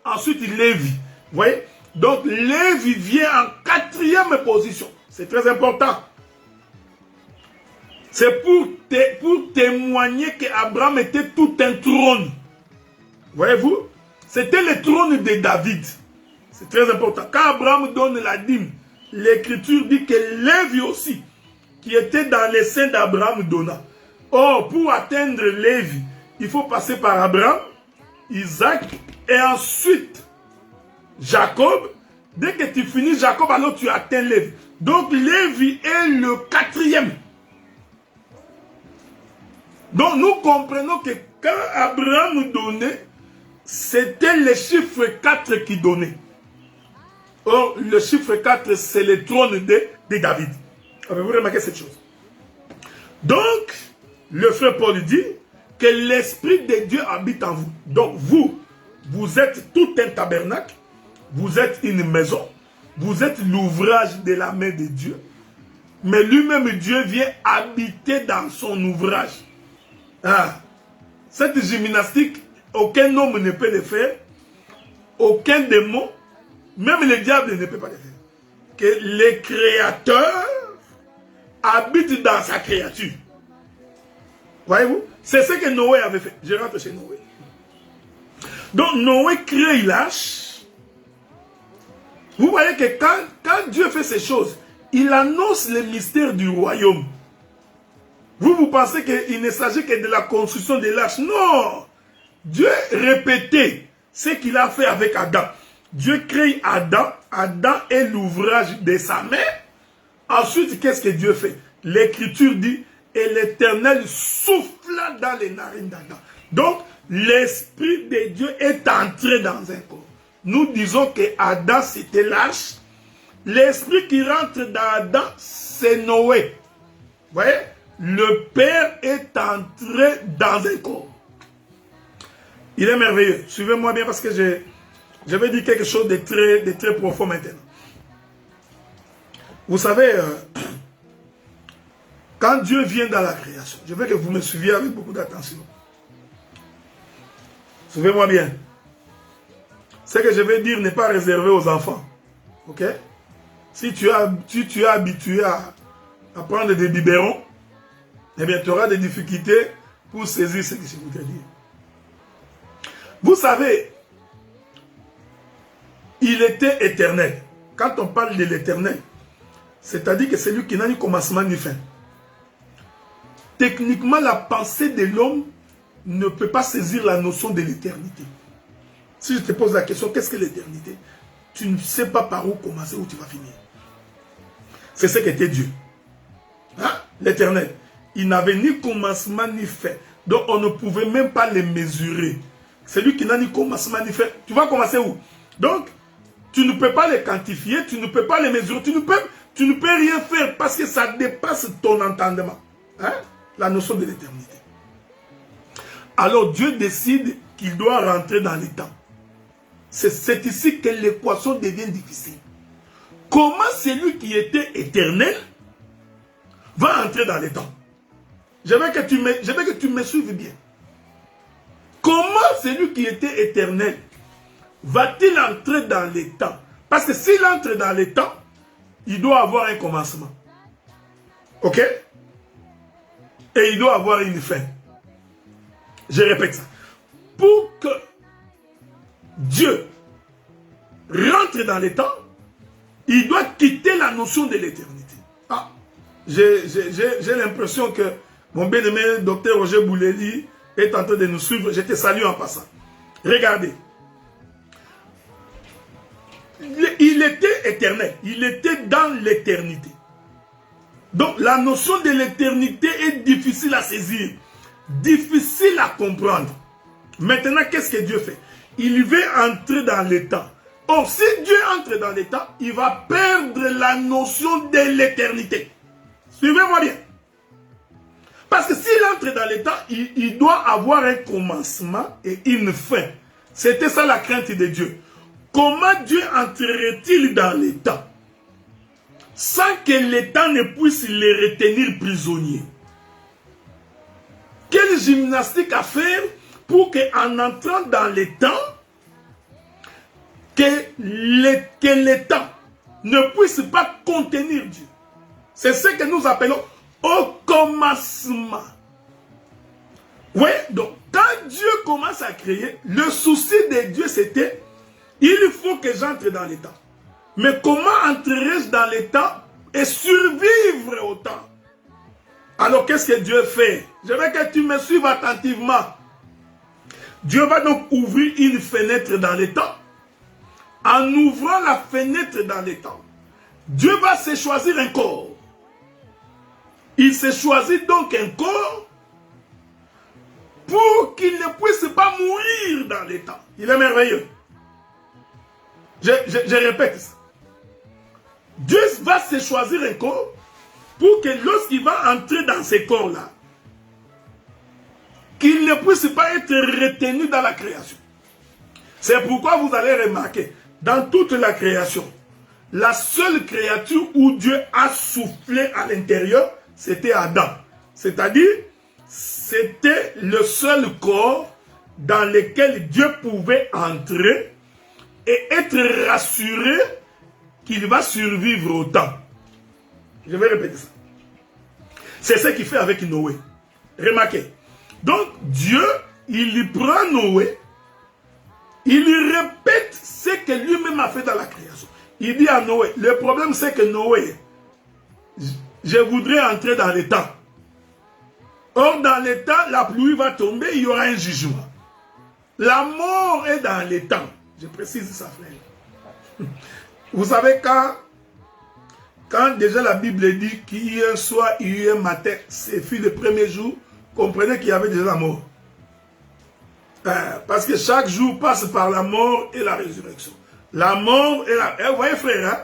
ensuite Lévi. Voyez? Donc, Lévi vient en 4e position. C'est très important. C'est pour témoigner qu'Abraham était tout un trône. Voyez-vous? C'était le trône de David. C'est très important. Quand Abraham donne la dîme, l'Écriture dit que Lévi aussi, qui était dans les seins d'Abraham, donna. Or, pour atteindre Lévi, il faut passer par Abraham, Isaac et ensuite Jacob. Dès que tu finis Jacob, alors tu atteins Lévi. Donc Lévi est le 4e. Donc nous comprenons que quand Abraham donnait, c'était le chiffre 4 qui donnait. Or, le chiffre 4, c'est le trône de David. Avez-vous remarqué cette chose? Donc, le frère Paul dit que l'Esprit de Dieu habite en vous. Donc, vous êtes tout un tabernacle, vous êtes une maison, vous êtes l'ouvrage de la main de Dieu. Mais lui-même, Dieu vient habiter dans son ouvrage. Ah, cette gymnastique, aucun homme ne peut le faire, aucun démon, même le diable ne peut pas le faire. Que le Créateur habite dans sa créature. Voyez-vous? C'est ce que Noé avait fait. Je rentre chez Noé. Donc Noé crée l'arche. Vous voyez que quand Dieu fait ces choses, il annonce le mystère du royaume. Vous pensez qu'il ne s'agit que de la construction de l'arche. Non! Dieu répétait ce qu'il a fait avec Adam. Dieu crée Adam. Adam est l'ouvrage de sa main. Ensuite, qu'est-ce que Dieu fait? L'Écriture dit, et l'Éternel souffla dans les narines d'Adam. Donc, l'Esprit de Dieu est entré dans un corps. Nous disons que Adam, c'était l'arche. L'Esprit qui rentre dans Adam, c'est Noé. Vous voyez? Le Père est entré dans un corps. Il est merveilleux. Suivez-moi bien parce que je vais dire quelque chose de très profond maintenant. Vous savez, quand Dieu vient dans la création, je veux que vous me suiviez avec beaucoup d'attention. Suivez-moi bien. Ce que je vais dire n'est pas réservé aux enfants. Ok? Si tu es habitué à prendre des biberons, eh bien, tu auras des difficultés pour saisir ce que je voudrais dire. Vous savez, il était éternel. Quand on parle de l'éternel, c'est-à-dire que c'est lui qui n'a ni commencement ni fin. Techniquement, la pensée de l'homme ne peut pas saisir la notion de l'éternité. Si je te pose la question, qu'est-ce que l'éternité? Tu ne sais pas par où commencer, où tu vas finir. C'est ce qu'était Dieu. Hein? L'éternel. Il n'avait ni commencement ni fin. Donc on ne pouvait même pas les mesurer. C'est lui qui n'a ni commencement ni fin. Tu vas commencer où? Donc, tu ne peux pas les quantifier, tu ne peux pas les mesurer, tu ne peux rien faire parce que ça dépasse ton entendement. Hein? La notion de l'éternité. Alors Dieu décide qu'il doit rentrer dans les temps. C'est ici que l'équation devient difficile. Comment celui qui était éternel va entrer dans les temps? Je veux que tu me suives bien. Comment celui qui était éternel va-t-il entrer dans les temps? Parce que s'il entre dans les temps, il doit avoir un commencement. Ok? Et il doit avoir une fin. Je répète ça. Pour que Dieu rentre dans les temps, il doit quitter la notion de l'éternité. Ah, j'ai l'impression que mon bien-aimé docteur Roger Bouleli est en train de nous suivre. Je te salue en passant. Regardez. Il était éternel. Il était dans l'éternité. Donc la notion de l'éternité est difficile à saisir. Difficile à comprendre. Maintenant, qu'est-ce que Dieu fait? Il veut entrer dans le temps. Or, si Dieu entre dans le temps, il va perdre la notion de l'éternité. Suivez-moi bien. Parce que s'il entre dans le temps, il doit avoir un commencement et une fin. C'était ça la crainte de Dieu. Comment Dieu entrerait-il dans le temps sans que le temps ne puisse les retenir prisonniers? Quelle gymnastique à faire pour qu'en entrant dans le temps, que le temps ne puisse pas contenir Dieu. C'est ce que nous appelons au commencement. Oui, donc quand Dieu commence à créer, le souci de Dieu c'était, il faut que j'entre dans le temps. Mais comment entrerai-je dans le temps et survivre au temps? Alors qu'est-ce que Dieu fait? Je veux que tu me suives attentivement. Dieu va donc ouvrir une fenêtre dans le temps. En ouvrant la fenêtre dans le temps, Dieu va se choisir un corps. Il se choisit donc un corps pour qu'il ne puisse pas mourir dans le temps. Il est merveilleux. Je répète ça. Dieu va se choisir un corps pour que lorsqu'il va entrer dans ce corps-là, qu'il ne puisse pas être retenu dans la création. C'est pourquoi vous allez remarquer, dans toute la création, la seule créature où Dieu a soufflé à l'intérieur, c'était Adam. C'est-à-dire, c'était le seul corps dans lequel Dieu pouvait entrer et être rassuré qu'il va survivre au temps. Je vais répéter ça. C'est ce qu'il fait avec Noé. Remarquez. Donc, Dieu, il prend Noé, il répète ce que lui-même a fait dans la création. Il dit à Noé, le problème c'est que Noé, je voudrais entrer dans le temps. Or, dans le temps, la pluie va tomber, il y aura un jugement. La mort est dans le temps. Je précise ça, frère. Vous savez, quand déjà la Bible dit qu'hier soir, hier matin, c'est fut le premier jour, comprenez qu'il y avait déjà la mort. Parce que chaque jour passe par la mort et la résurrection. La mort et la... vous voyez frère, hein?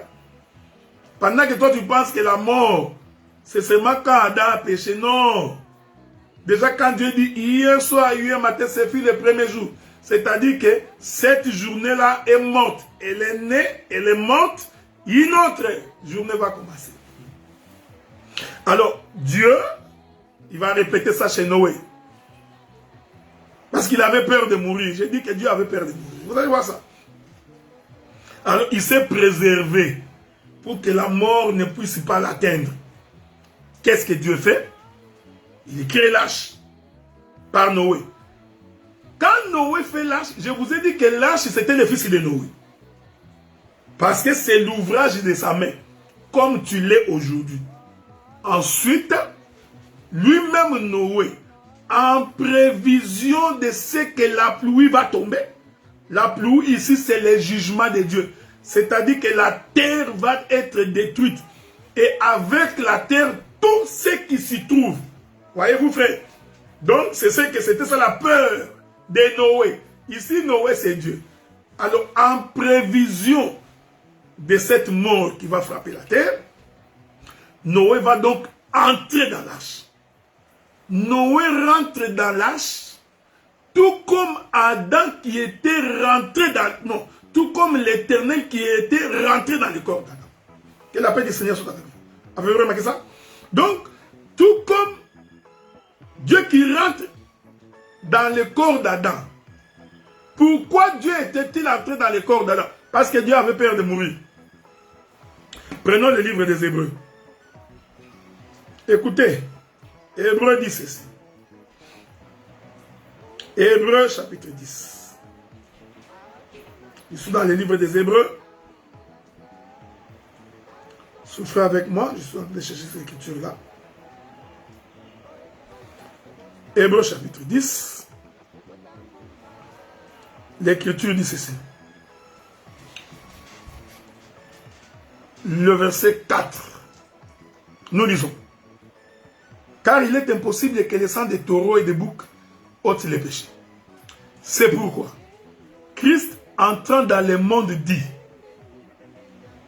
Pendant que toi tu penses que la mort, c'est seulement quand Adam a péché, non. Déjà quand Dieu dit hier soir, hier matin, c'est fut le premier jour. C'est-à-dire que cette journée-là est morte. Elle est née, elle est morte, une autre journée va commencer. Alors, Dieu, il va répéter ça chez Noé. Parce qu'il avait peur de mourir. J'ai dit que Dieu avait peur de mourir. Vous allez voir ça. Alors, il s'est préservé pour que la mort ne puisse pas l'atteindre. Qu'est-ce que Dieu fait? Il crée l'arche par Noé. Quand Noé fait l'arche, je vous ai dit que l'arche, c'était le fils de Noé. Parce que c'est l'ouvrage de sa main, comme tu l'es aujourd'hui. Ensuite, lui-même Noé, en prévision de ce que la pluie va tomber. La pluie ici, c'est le jugement de Dieu. C'est-à-dire que la terre va être détruite. Et avec la terre, tout ce qui s'y trouve. Voyez-vous, frère? Donc, c'était ça la peur de Noé. Ici, Noé, c'est Dieu. Alors, en prévision de cette mort qui va frapper la terre, Noé va donc entrer dans l'arche. Noé rentre dans l'arche, tout comme Adam qui était rentré dans... Non, tout comme l'Éternel qui était rentré dans le corps d'Adam. Que la paix du Seigneur soit avec vous. Avez-vous remarqué ça? Donc, tout comme Dieu qui rentre dans le corps d'Adam. Pourquoi Dieu était-il entré dans le corps d'Adam? Parce que Dieu avait peur de mourir. Prenons le livre des Hébreux. Écoutez, Hébreux dit ceci. Hébreux chapitre 10. Je suis dans le livre des Hébreux. Souffrez avec moi, je suis en train de chercher cette écriture-là. Hébreux chapitre 10. L'écriture dit ceci. Le verset 4. Nous lisons. Car il est impossible que les sangs des taureaux et des boucs ôtent les péchés. C'est pourquoi Christ entrant dans le monde dit.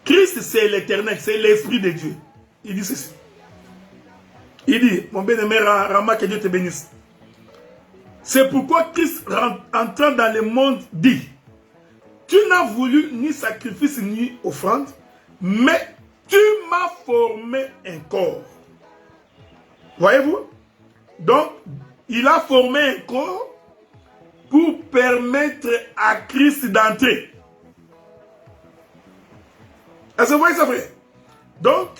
Christ c'est l'éternel, c'est l'esprit de Dieu. Il dit ceci. Il dit, mon bien-aimé Rama, que Dieu te bénisse. C'est pourquoi Christ entrant dans le monde dit. Tu n'as voulu ni sacrifice ni offrande, mais tu m'as formé un corps. Voyez-vous? Donc, il a formé un corps pour permettre à Christ d'entrer. Est-ce que vous voyez ça, frère? Donc,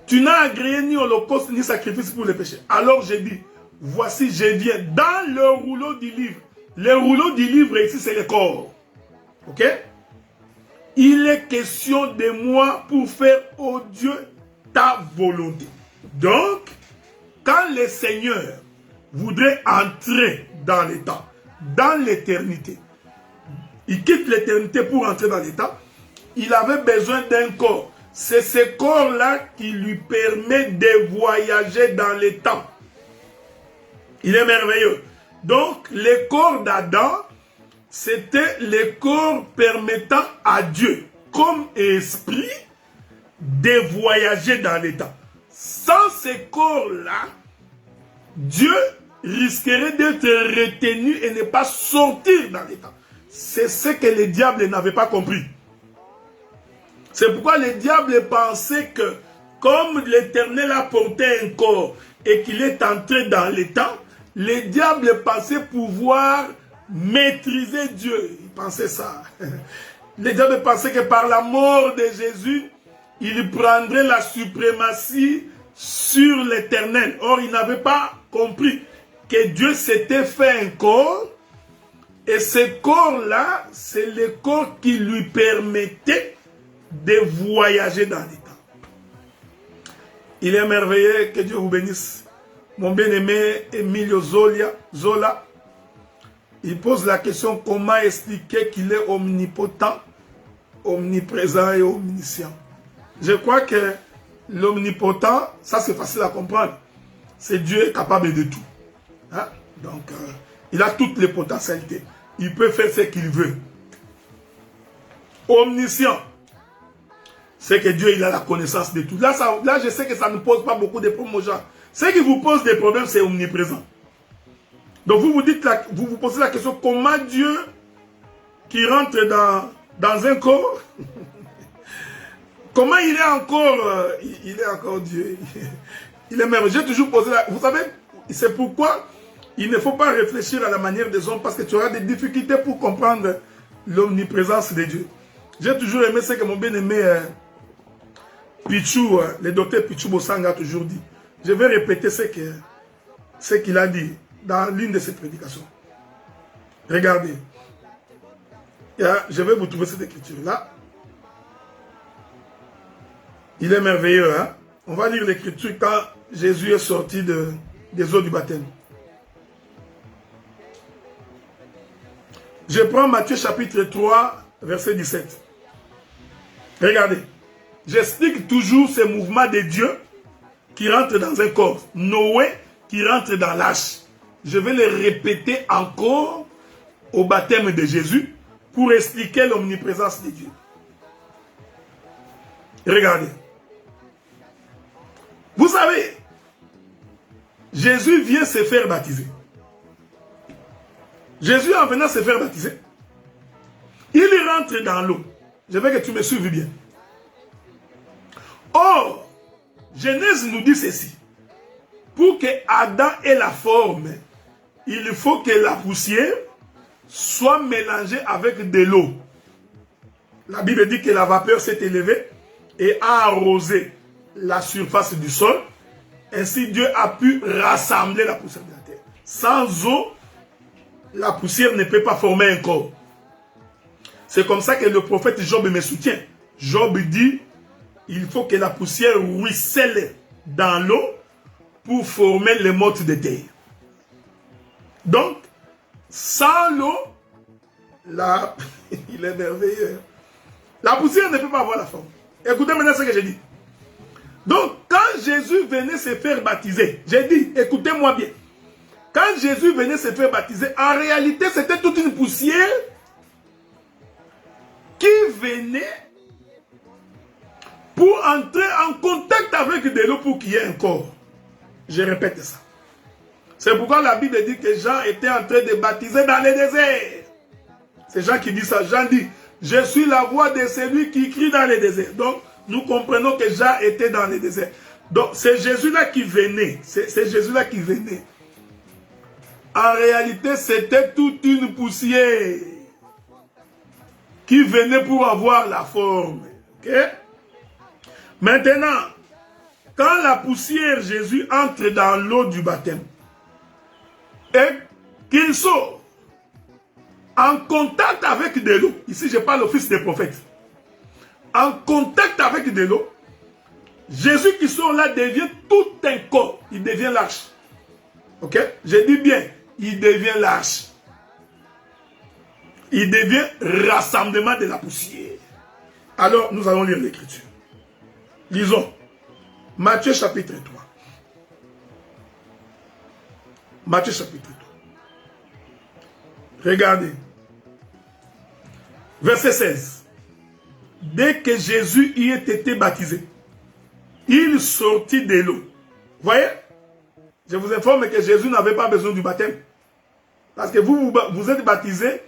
tu n'as agréé ni holocauste ni sacrifice pour les péchés. Alors j'ai dit, voici, je viens dans le rouleau du livre. Le rouleau du livre ici, c'est le corps. Ok? Il est question de moi pour faire, ô Dieu, ta volonté. Donc, quand le Seigneur voudrait entrer dans l'état, dans l'éternité, il quitte l'éternité pour entrer dans l'état, il avait besoin d'un corps. C'est ce corps-là qui lui permet de voyager dans les temps. Il est merveilleux. Donc, le corps d'Adam, c'était le corps permettant à Dieu, comme esprit, de voyager dans les temps. Sans ce corps-là, Dieu risquerait d'être retenu et ne pas sortir dans les temps. C'est ce que le diable n'avait pas compris. C'est pourquoi le diable pensait que, comme l'Éternel a porté un corps et qu'il est entré dans les temps, le diable pensait pouvoir maîtriser Dieu. Il pensait ça. Le diable pensait que par la mort de Jésus, il prendrait la suprématie sur l'Éternel. Or, il n'avait pas compris que Dieu s'était fait un corps. Et ce corps-là, c'est le corps qui lui permettait de voyager dans les temps. Il est merveilleux, que Dieu vous bénisse. Mon bien-aimé Emilio Zola, il pose la question comment expliquer qu'il est omnipotent, omniprésent et omniscient. Je crois que l'omnipotent, ça c'est facile à comprendre. C'est Dieu capable de tout. Hein? Donc, il a toutes les potentialités. Il peut faire ce qu'il veut. Omniscient, c'est que Dieu il a la connaissance de tout. Là, je sais que ça ne pose pas beaucoup de problèmes aux gens. Ce qui vous pose des problèmes, c'est omniprésent. Donc vous vous posez la question, comment Dieu qui rentre dans un corps, comment il est encore Dieu. Il est merveilleux. J'ai toujours posé la... Vous savez, c'est pourquoi il ne faut pas réfléchir à la manière des hommes, parce que tu auras des difficultés pour comprendre l'omniprésence de Dieu. J'ai toujours aimé ce que mon bien-aimé Pichou, le docteur Pichou Bosanga a toujours dit. Je vais répéter ce qu'il a dit dans l'une de ses prédications. Regardez. Je vais vous trouver cette écriture-là. Il est merveilleux. Hein? On va lire l'écriture quand Jésus est sorti des eaux du baptême. Je prends Matthieu chapitre 3, verset 17. Regardez. J'explique toujours ce mouvement de Dieu qui rentre dans un corps. Noé qui rentre dans l'arche. Je vais le répéter encore au baptême de Jésus pour expliquer l'omniprésence de Dieu. Regardez. Vous savez, Jésus vient se faire baptiser. Jésus, en venant se faire baptiser, il rentre dans l'eau. Je veux que tu me suives bien. Or, Genèse nous dit ceci. Pour que Adam ait la forme, il faut que la poussière soit mélangée avec de l'eau. La Bible dit que la vapeur s'est élevée et a arrosé la surface du sol. Ainsi, Dieu a pu rassembler la poussière de la terre. Sans eau, la poussière ne peut pas former un corps. C'est comme ça que le prophète Job me soutient. Job dit, il faut que la poussière ruisselle dans l'eau pour former les mottes de terre. Donc, sans l'eau, il est merveilleux. La poussière ne peut pas avoir la forme. Écoutez maintenant ce que j'ai dit. Donc, quand Jésus venait se faire baptiser, j'ai dit, écoutez-moi bien. Quand Jésus venait se faire baptiser, en réalité, c'était toute une poussière qui venait pour entrer en contact avec de l'eau pour qu'il y ait un corps. Je répète ça. C'est pourquoi la Bible dit que Jean était en train de baptiser dans le désert. C'est Jean qui dit ça. Jean dit, je suis la voix de celui qui crie dans le désert. Donc, nous comprenons que Jean était dans le désert. Donc, c'est Jésus-là qui venait. C'est Jésus-là qui venait. En réalité, c'était toute une poussière qui venait pour avoir la forme. Okay? Maintenant, quand la poussière, Jésus entre dans l'eau du baptême et qu'il sort en contact avec de l'eau, ici je parle au fils des prophètes, en contact avec de l'eau, Jésus qui sort là devient tout un corps, il devient large. Ok? Je dis bien, il devient large. Il devient rassemblement de la poussière. Alors, nous allons lire l'écriture. Lisons. Matthieu chapitre 3. Matthieu chapitre 3. Regardez. Verset 16. Dès que Jésus y ait été baptisé, il sortit de l'eau. Voyez? Je vous informe que Jésus n'avait pas besoin du baptême. Parce que vous êtes baptisé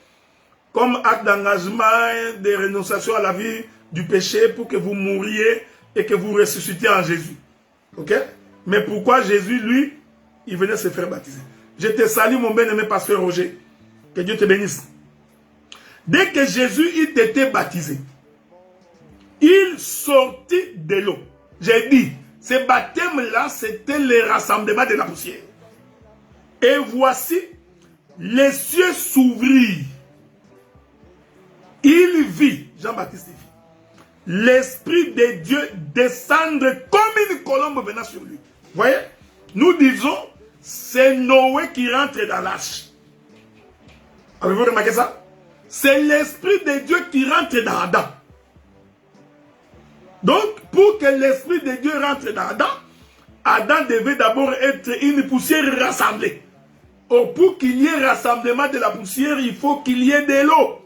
comme acte d'engagement, de renonciation à la vie du péché pour que vous mouriez et que vous ressuscitiez en Jésus. Ok? Mais pourquoi Jésus, lui, il venait se faire baptiser? Je te salue, mon bien-aimé pasteur Roger. Que Dieu te bénisse. Dès que Jésus eut été baptisé, il sortit de l'eau. J'ai dit, ce baptême-là, c'était le rassemblement de la poussière. Et voici, les cieux s'ouvrirent. Il vit, Jean-Baptiste vit, l'Esprit de Dieu descendre comme une colombe venant sur lui. Voyez, nous disons, c'est Noé qui rentre dans l'arche. Avez-vous remarqué ça? C'est l'Esprit de Dieu qui rentre dans Adam. Donc, pour que l'Esprit de Dieu rentre dans Adam, Adam devait d'abord être une poussière rassemblée. Or, pour qu'il y ait rassemblement de la poussière, il faut qu'il y ait de l'eau.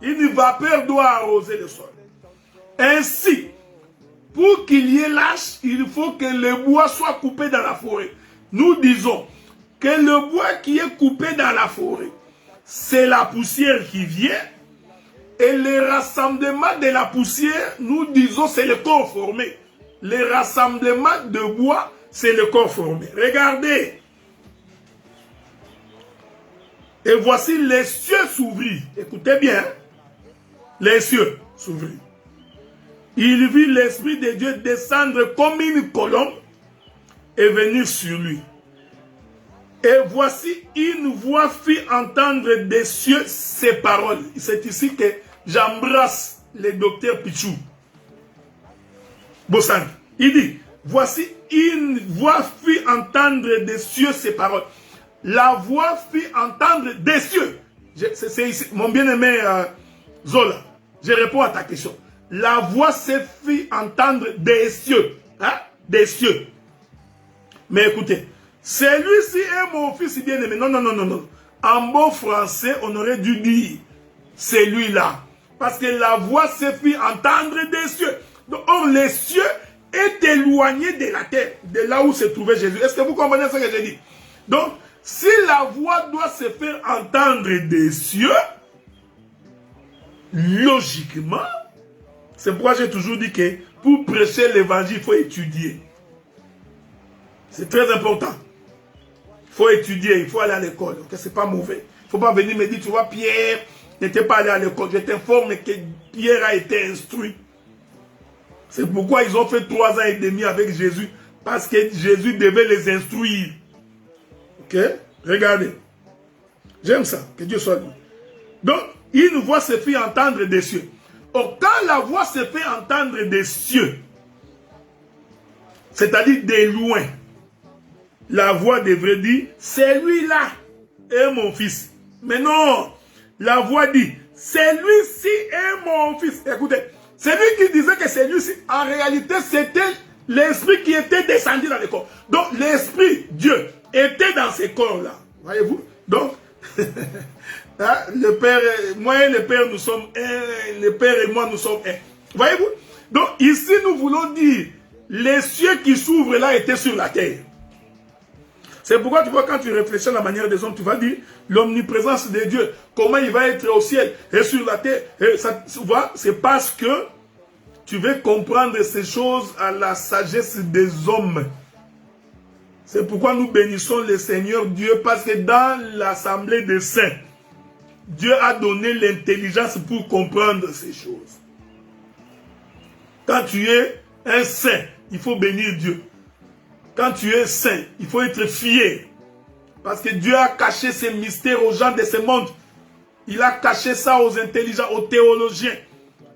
Une vapeur doit arroser le sol. Ainsi, pour qu'il y ait l'âche, il faut que le bois soit coupé dans la forêt. Nous disons que le bois qui est coupé dans la forêt, c'est la poussière qui vient. Et le rassemblement de la poussière, nous disons, c'est le corps formé. Le rassemblement de bois, c'est le corps formé. Regardez. Et voici les cieux s'ouvrirent. Écoutez bien. Les cieux s'ouvrirent. Il vit l'Esprit de Dieu descendre comme une colombe et venir sur lui. Et voici une voix fit entendre des cieux ces paroles. C'est ici que j'embrasse le docteur Pichou. Bossang. Il dit, voici une voix fit entendre des cieux ces paroles. La voix fit entendre des cieux. C'est ici, mon bien-aimé Zola. Je réponds à ta question. La voix se fit entendre des cieux. Hein? Des cieux. Mais écoutez, celui-ci est mon fils bien-aimé. Non, non, non, non, non. En bon français, on aurait dû dire celui-là. Parce que la voix se fit entendre des cieux. Donc, or, les cieux est éloigné de la terre, de là où se trouvait Jésus. Est-ce que vous comprenez ce que j'ai dit? Donc, si la voix doit se faire entendre des cieux, logiquement, c'est pourquoi j'ai toujours dit que pour prêcher l'évangile, il faut étudier. C'est très important. Il faut étudier, il faut aller à l'école. Okay? Ce n'est pas mauvais. Il ne faut pas venir me dire, tu vois, Pierre n'était pas allé à l'école. Je t'informe que Pierre a été instruit. C'est pourquoi ils ont fait 3 ans et demi avec Jésus. Parce que Jésus devait les instruire. Ok? Regardez. J'aime ça. Que Dieu soit loué. Donc, une voix se fait entendre des cieux. Or, quand la voix se fait entendre des cieux, c'est-à-dire de loin, la voix devrait dire, celui-là est mon fils. Mais non, la voix dit, celui-ci est mon fils. Écoutez, celui qui disait que c'est lui-ci, en réalité, c'était l'esprit qui était descendu dans les corps. Donc, l'esprit, Dieu, était dans ces corps-là. Voyez-vous? Donc, le Père, moi et le Père, nous sommes un. Le Père et moi, nous sommes un. Voyez-vous? Donc, ici, nous voulons dire, les cieux qui s'ouvrent là étaient sur la terre. C'est pourquoi tu vois, quand tu réfléchis à la manière des hommes, tu vas dire l'omniprésence de Dieu. Comment il va être au ciel et sur la terre. Et ça, tu vois, c'est parce que tu veux comprendre ces choses à la sagesse des hommes. C'est pourquoi nous bénissons le Seigneur Dieu, parce que dans l'assemblée des saints, Dieu a donné l'intelligence pour comprendre ces choses. Quand tu es un saint, il faut bénir Dieu. Quand tu es saint, il faut être fier. Parce que Dieu a caché ses mystères aux gens de ce monde. Il a caché ça aux intelligents, aux théologiens.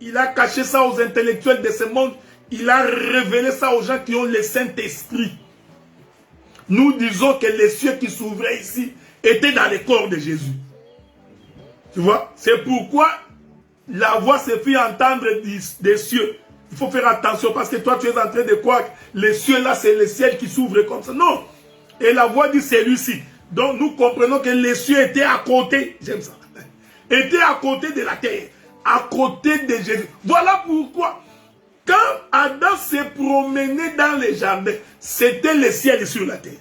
Il a caché ça aux intellectuels de ce monde. Il a révélé ça aux gens qui ont le Saint-Esprit. Nous disons que les cieux qui s'ouvraient ici étaient dans le corps de Jésus. Tu vois? C'est pourquoi la voix se fit entendre des cieux. Il faut faire attention parce que toi tu es en train de croire que les cieux là c'est le ciel qui s'ouvre comme ça. Non. Et la voix dit c'est lui-ci. Donc nous comprenons que les cieux étaient à côté. J'aime ça. Étaient à côté de la terre. À côté de Jésus. Voilà pourquoi quand Adam s'est promené dans les jardins, c'était le ciel sur la terre.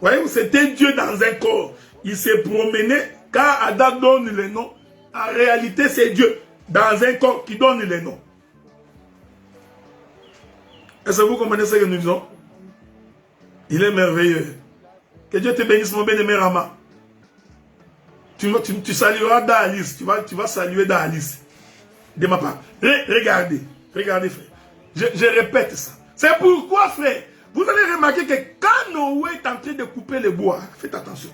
Voyez-vous, c'était Dieu dans un corps. Il s'est promené. Quand Adam donne le nom, en réalité c'est Dieu dans un corps qui donne le nom. Est-ce que vous comprenez ce que nous disons? Il est merveilleux. Que Dieu te bénisse, mon bien-aimé Rama. Tu salueras dans Alice. Tu vas saluer dans Alice. De ma part. Regardez, frère. Je répète ça. C'est pourquoi, frère, vous allez remarquer que quand Noé est en train de couper le bois, faites attention.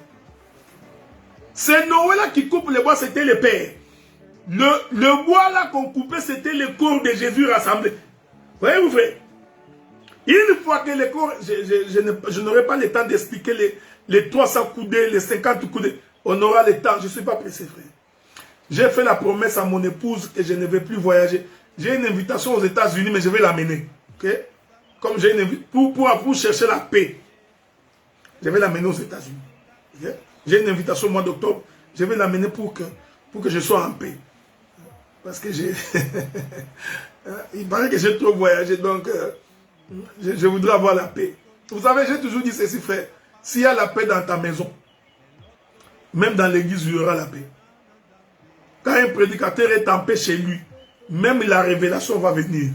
C'est Noé là qui coupe le bois, c'était le Père. Le bois là qu'on coupait, c'était le corps de Jésus rassemblé. Voyez-vous, frère? Une fois que le corps, je n'aurai pas le temps d'expliquer les 300 coudées, les 50 coudées. On aura le temps, je ne suis pas pressé, frère. J'ai fait la promesse à mon épouse que je ne vais plus voyager. J'ai une invitation aux États-Unis, mais je vais l'amener. Okay? Comme j'ai une invitation, pour chercher la paix. Je vais l'amener aux États-Unis. Okay? J'ai une invitation au mois d'octobre. Je vais l'amener pour que je sois en paix. Parce que j'ai... il paraît que j'ai trop voyagé, donc... Je voudrais avoir la paix. Vous savez, j'ai toujours dit ceci, frère. S'il y a la paix dans ta maison, même dans l'église, il y aura la paix. Quand un prédicateur est en paix chez lui, même la révélation va venir.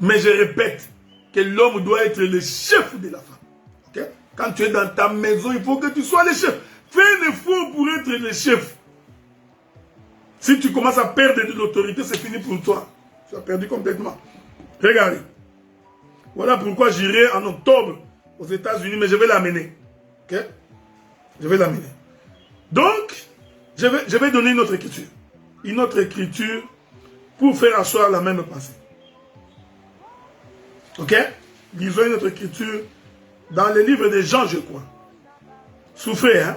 Mais je répète que l'homme doit être le chef de la femme. Okay? Quand tu es dans ta maison, il faut que tu sois le chef. Fais un effort pour être le chef. Si tu commences à perdre de l'autorité, c'est fini pour toi. Tu as perdu complètement. Regardez. Voilà pourquoi j'irai en octobre aux États-Unis, mais je vais l'amener. Ok? Je vais l'amener. Donc, je vais donner une autre écriture. Une autre écriture pour faire asseoir la même pensée. Ok? Lisons une autre écriture dans le livre de Jean, je crois. Souffrez, hein?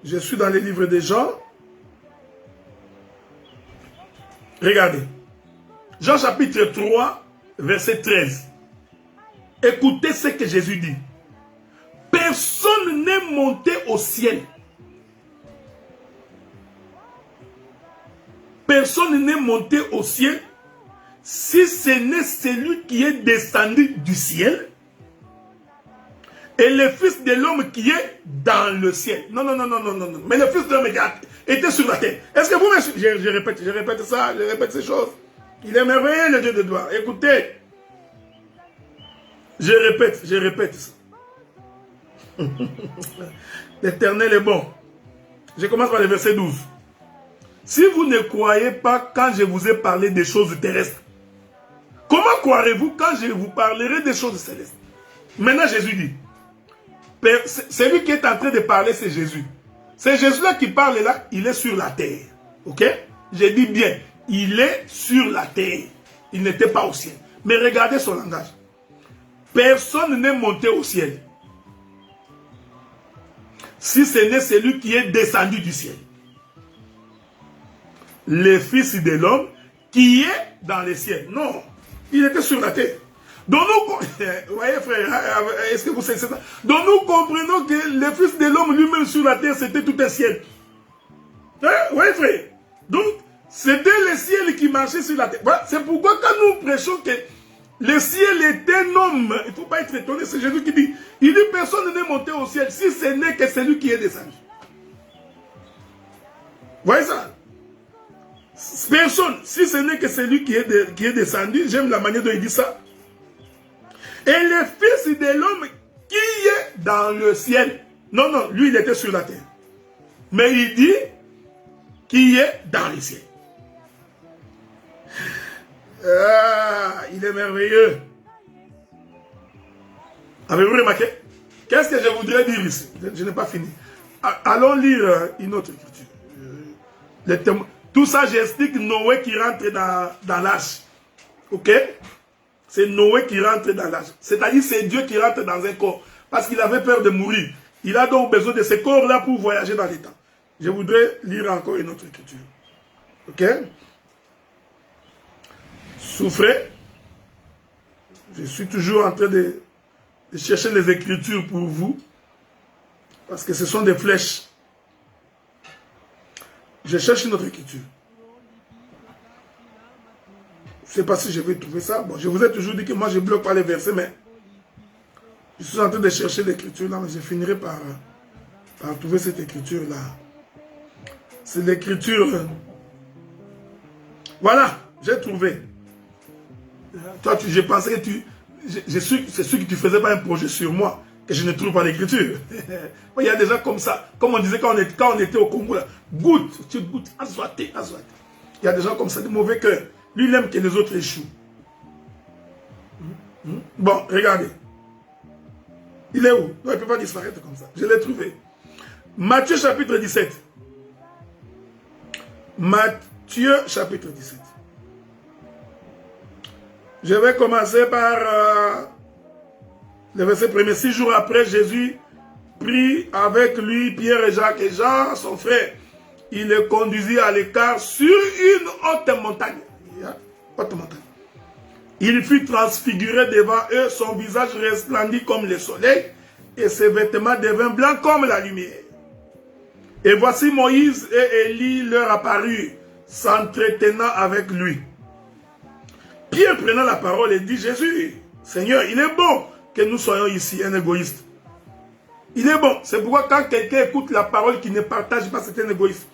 Je suis dans le livre de Jean. Regardez. Jean chapitre 3, verset 13. Écoutez ce que Jésus dit. Personne n'est monté au ciel. Personne n'est monté au ciel si ce n'est celui qui est descendu du ciel et le Fils de l'homme qui est dans le ciel. Non. Mais le Fils de l'homme était sur la terre. Est-ce que vous me suivez? Je répète ça, je répète ces choses. Il est merveilleux, le Dieu de gloire. Écoutez. Je répète ça. L'Éternel est bon. Je commence par le verset 12. Si vous ne croyez pas quand je vous ai parlé des choses terrestres, comment croirez-vous quand je vous parlerai des choses célestes? Maintenant Jésus dit, celui qui est en train de parler, c'est Jésus. C'est Jésus-là qui parle là, il est sur la terre. Ok? Je dis bien, il est sur la terre. Il n'était pas au ciel. Mais regardez son langage. Personne n'est monté au ciel. Si ce n'est celui qui est descendu du ciel. Le Fils de l'homme qui est dans le ciel. Non, il était sur la terre. Donc nous, voyez frère, est-ce que vous savez ça? Donc nous comprenons que le Fils de l'homme lui-même sur la terre, c'était tout un ciel. Hein? Voyez frère. Donc, c'était le ciel qui marchait sur la terre. Voilà. C'est pourquoi quand nous prêchons que le ciel est un homme, il ne faut pas être étonné, c'est Jésus qui dit, il dit personne n'est monté au ciel si ce n'est que celui qui est descendu. Voyez ça? Personne, si ce n'est que celui qui est descendu, j'aime la manière dont il dit ça. Et le Fils de l'homme qui est dans le ciel. Non, non, lui il était sur la terre. Mais il dit qui est dans le ciel. Ah, il est merveilleux. Avez-vous remarqué? Qu'est-ce que je voudrais dire ici? Je n'ai pas fini. Allons lire une autre écriture. Tout ça, j'explique Noé qui rentre dans l'âge. Ok? C'est Noé qui rentre dans l'âge. C'est-à-dire c'est Dieu qui rentre dans un corps. Parce qu'il avait peur de mourir. Il a donc besoin de ce corps-là pour voyager dans les temps. Je voudrais lire encore une autre écriture. Ok? Souffrez. Je suis toujours en train de chercher les écritures pour vous. Parce que ce sont des flèches. Je cherche une autre écriture. Je ne sais pas si je vais trouver ça. Bon, je vous ai toujours dit que moi je ne bloque pas les versets, mais je suis en train de chercher l'écriture là, mais je finirai par trouver cette écriture-là. C'est l'écriture. Voilà, j'ai trouvé. Toi, je pensais que c'est sûr que tu ne faisais pas un projet sur moi, que je ne trouve pas l'écriture. Il y a des gens comme ça. Comme on disait quand on était au Congo, là, goûte, tu goûtes, azoité. Il y a des gens comme ça, de mauvais cœur. Lui, il aime que les autres échouent. Bon, regardez. Il est où? Non, il ne peut pas disparaître comme ça. Je l'ai trouvé. Matthieu chapitre 17. Matthieu chapitre 17. Je vais commencer par le verset 1er. 6 jours après, Jésus prit avec lui Pierre et Jacques et Jean, son frère. Il les conduisit à l'écart sur une haute montagne. Il fut transfiguré devant eux, son visage resplendit comme le soleil, et ses vêtements devinrent blancs comme la lumière. Et voici Moïse et Élie leur apparurent, s'entretenant avec lui. Pierre prenant la parole et dit, Jésus, Seigneur, il est bon que nous soyons ici, un égoïste. Il est bon. C'est pourquoi quand quelqu'un écoute la parole qui ne partage pas, c'est un égoïste.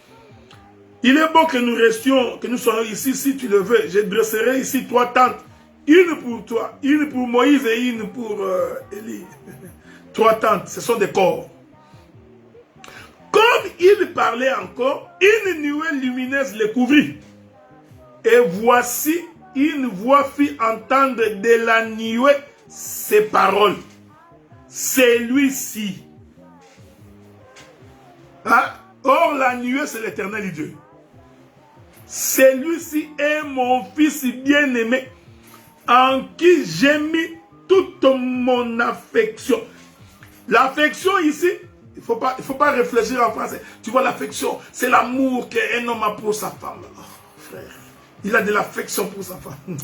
Il est bon que nous restions, que nous soyons ici, si tu le veux. Je dresserai ici 3 tentes. Une pour toi, une pour Moïse et une pour Élie. 3 tentes, ce sont des corps. Comme il parlait encore, une nuée lumineuse les couvrit. Et voici, une voix fit entendre de la nuée ces paroles. Celui-ci. Hein? Or, la nuée, c'est l'Éternel Dieu. Celui-ci est mon fils bien-aimé, en qui j'ai mis toute mon affection. L'affection ici, il faut pas réfléchir en français. Tu vois, l'affection, c'est l'amour qu'un homme a pour sa femme. Oh, frère, il a de l'affection pour sa femme.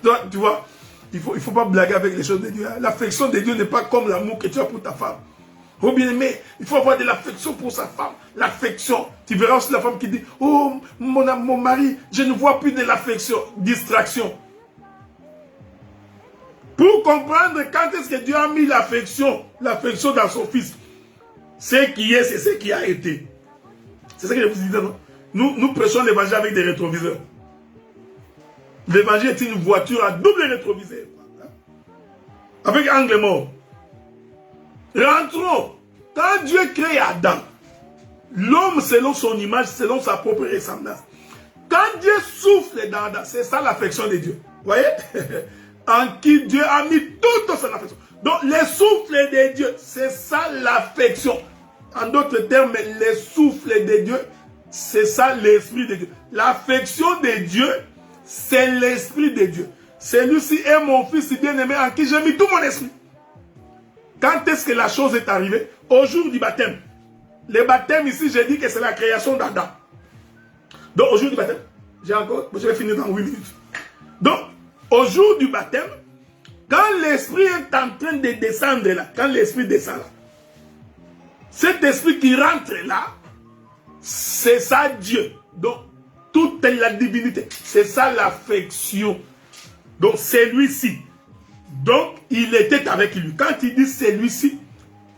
Donc, tu vois, il faut pas blaguer avec les choses de Dieu. L'affection de Dieu n'est pas comme l'amour que tu as pour ta femme. Oh bien-aimé, il faut avoir de l'affection pour sa femme. L'affection. Tu verras aussi la femme qui dit, oh mon mari, je ne vois plus de l'affection. Distraction. Pour comprendre quand est-ce que Dieu a mis l'affection dans son fils. Ce qui est, c'est ce qui a été. C'est ça que je vous dis, non? Nous prêchons l'évangile avec des rétroviseurs. L'évangile est une voiture à double rétroviseur. Avec angle mort. Rentrons. Quand Dieu crée Adam, l'homme selon son image, selon sa propre ressemblance. Quand Dieu souffle dans Adam, c'est ça l'affection de Dieu. Vous voyez? En qui Dieu a mis toute son affection. Donc, les souffles de Dieu, c'est ça l'affection. En d'autres termes, les souffles de Dieu, C'est ça l'Esprit de Dieu. L'affection de Dieu, c'est l'Esprit de Dieu. Celui-ci est mon Fils bien-aimé en qui j'ai mis tout mon esprit. Quand est-ce que la chose est arrivée? Au jour du baptême. Le baptême ici, j'ai dit que c'est la création d'Adam. Donc au jour du baptême, je vais finir dans 8 minutes. Donc, au jour du baptême, quand l'Esprit est en train de descendre là, quand l'Esprit descend là, cet Esprit qui rentre là, c'est ça Dieu. Donc, toute la divinité, c'est ça l'affection. Donc, c'est lui-ci. Donc, il était avec lui. Quand il dit c'est lui-ci,